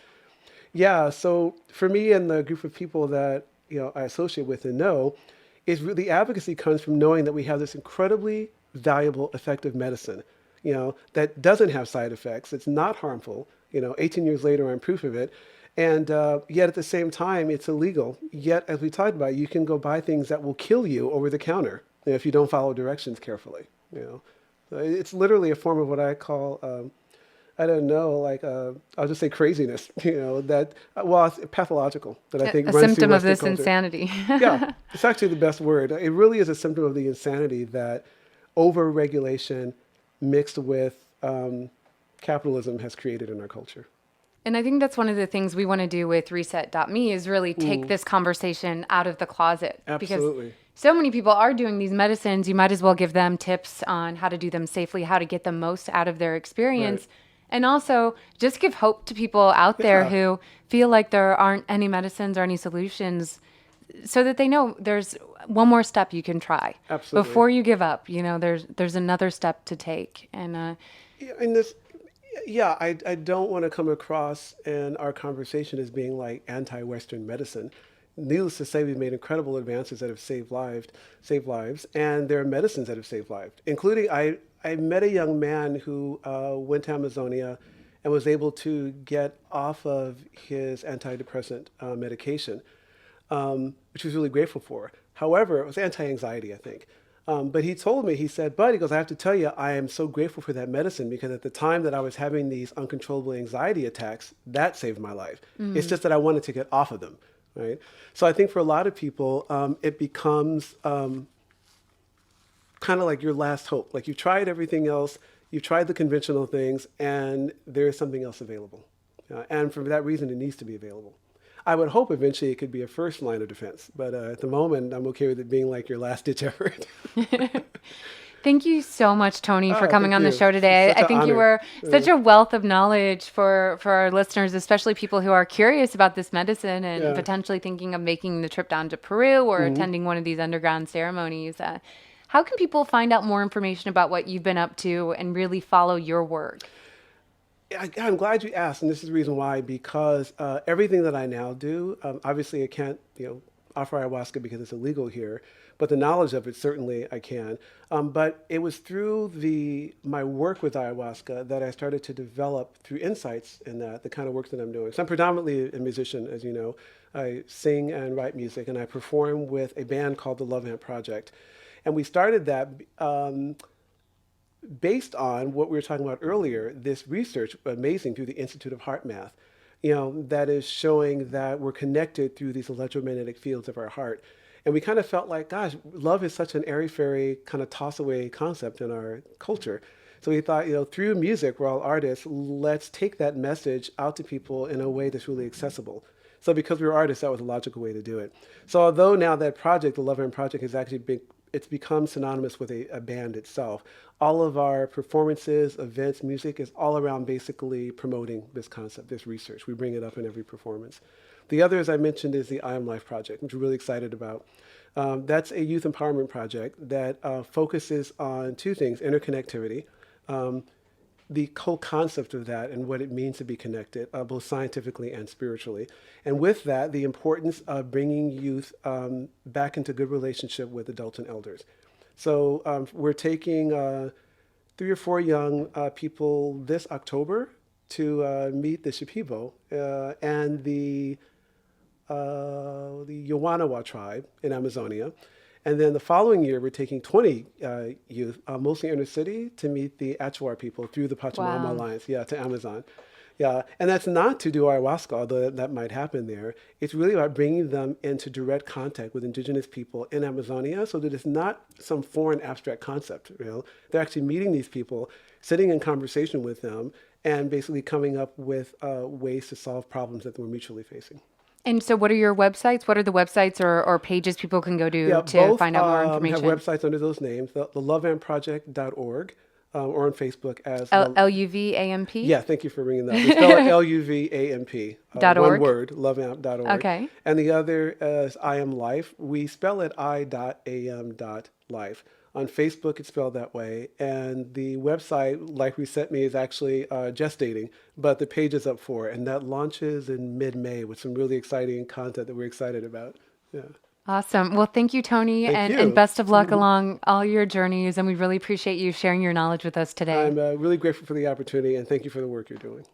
Speaker 2: Yeah, so for me and the group of people that I associate with and know, is really advocacy comes from knowing that we have this incredibly valuable, effective medicine, that doesn't have side effects. It's not harmful. 18 years later, I'm proof of it. And yet at the same time, it's illegal. Yet, as we talked about, you can go buy things that will kill you over the counter if you don't follow directions carefully. It's literally a form of what I call I don't know, like I'll just say craziness, that well, it's pathological that I think
Speaker 1: A
Speaker 2: runs through
Speaker 1: symptom of
Speaker 2: Western
Speaker 1: this
Speaker 2: culture.
Speaker 1: insanity.
Speaker 2: Yeah, it's actually the best word. It really is a symptom of the insanity that over-regulation mixed with capitalism has created in our culture.
Speaker 1: And I think that's one of the things we want to do with reset.me is really take this conversation out of the closet. Because
Speaker 2: Absolutely.
Speaker 1: so many people are doing these medicines. You might as well give them tips on how to do them safely, how to get the most out of their
Speaker 2: Right.
Speaker 1: experience. And also just give hope to people out there
Speaker 2: Yeah,
Speaker 1: who feel like there aren't any medicines or any solutions so that they know there's one more step you can try
Speaker 2: absolutely.
Speaker 1: before you give up. There's another step to take. And
Speaker 2: Yeah, and this, yeah, I don't want to come across in our conversation as being like anti-Western medicine. Needless to say, we've made incredible advances that have saved lives, and there are medicines that have saved lives, including I met a young man who went to Amazonia and was able to get off of his antidepressant medication, which he was really grateful for. However, it was anti-anxiety, I think. But he told me, he said, "Bud, he goes, I have to tell you, I am so grateful for that medicine because at the time that I was having these uncontrollable anxiety attacks, that saved my life. It's just that I wanted to get off of them, right?" So I think for a lot of people, it becomes kind of like your last hope. Like you've tried everything else, you've tried the conventional things, and there is something else available. And for that reason, it needs to be available. I would hope eventually it could be a first line of defense, but at the moment, I'm okay with it being like your last ditch effort.
Speaker 1: Thank you so much, Tony, for coming
Speaker 2: Thank
Speaker 1: on the
Speaker 2: you.
Speaker 1: show
Speaker 2: It's
Speaker 1: today.
Speaker 2: such
Speaker 1: I
Speaker 2: an
Speaker 1: think you
Speaker 2: honor.
Speaker 1: were such a wealth of knowledge for our listeners, especially people who are curious about this medicine and
Speaker 2: Yeah.
Speaker 1: potentially thinking of making the trip down to Peru or
Speaker 2: Mhm.
Speaker 1: attending one of these underground ceremonies. How can people find out more information about what you've been up to and really follow your work?
Speaker 2: I'm glad you asked, and this is the reason why. Because everything that I now do, obviously, I can't, offer ayahuasca because it's illegal here. But the knowledge of it, certainly, I can. But it was through my work with ayahuasca that I started to develop through insights in that the kind of work that I'm doing. So I'm predominantly a musician, as you know. I sing and write music, and I perform with a band called the Love Amp Project. And we started that based on what we were talking about earlier, this research, amazing, through the Institute of Heart Math, that is showing that we're connected through these electromagnetic fields of our heart. And we kind of felt like, gosh, love is such an airy-fairy kind of toss-away concept in our culture. So we thought, through music, we're all artists, let's take that message out to people in a way that's really accessible. So because we were artists, that was a logical way to do it. So although now that project, the Love and Project, has actually it's become synonymous with a band itself. All of our performances, events, music is all around basically promoting this concept, this research. We bring it up in every performance. The other, as I mentioned, is the I Am Life Project, which we're really excited about. That's a youth empowerment project that focuses on two things: interconnectivity, um, the whole concept of that and what it means to be connected, both scientifically and spiritually. And with that, the importance of bringing youth back into good relationship with adults and elders. So we're taking 3 or 4 young people this October to meet the Shipibo and the Yawanawa tribe in Amazonia. And then the following year, we're taking 20 youth, mostly inner city, to meet the Achuar people through the Pachamama
Speaker 1: Wow.
Speaker 2: Alliance, yeah, to Amazon. Yeah, and that's not to do ayahuasca, although that might happen there. It's really about bringing them into direct contact with indigenous people in Amazonia so that it's not some foreign abstract concept. They're actually meeting these people, sitting in conversation with them, and basically coming up with ways to solve problems that we're mutually facing.
Speaker 1: And so, what are your websites? What are the websites or pages people can go
Speaker 2: Yeah,
Speaker 1: to
Speaker 2: both
Speaker 1: find out more
Speaker 2: have
Speaker 1: information?
Speaker 2: websites under those names, the loveandproject.org, or on Facebook as
Speaker 1: LUVAMP
Speaker 2: yeah, thank you for bringing that up. We spell it LUVAMP,
Speaker 1: dot
Speaker 2: one
Speaker 1: org.
Speaker 2: word, loveamp.org.
Speaker 1: Okay.
Speaker 2: And the other is I Am Life. We spell it I.am.life. On Facebook, it's spelled that way. And the website, like Reset.me, is actually gestating, but the page is up for it. And that launches in mid-May with some really exciting content that we're excited about. Yeah.
Speaker 1: Awesome. Well, thank you, Tony,
Speaker 2: Thank
Speaker 1: and
Speaker 2: you.
Speaker 1: best of luck along all your journeys. And we really appreciate you sharing your knowledge with us today.
Speaker 2: I'm really grateful for the opportunity and thank you for the work you're doing.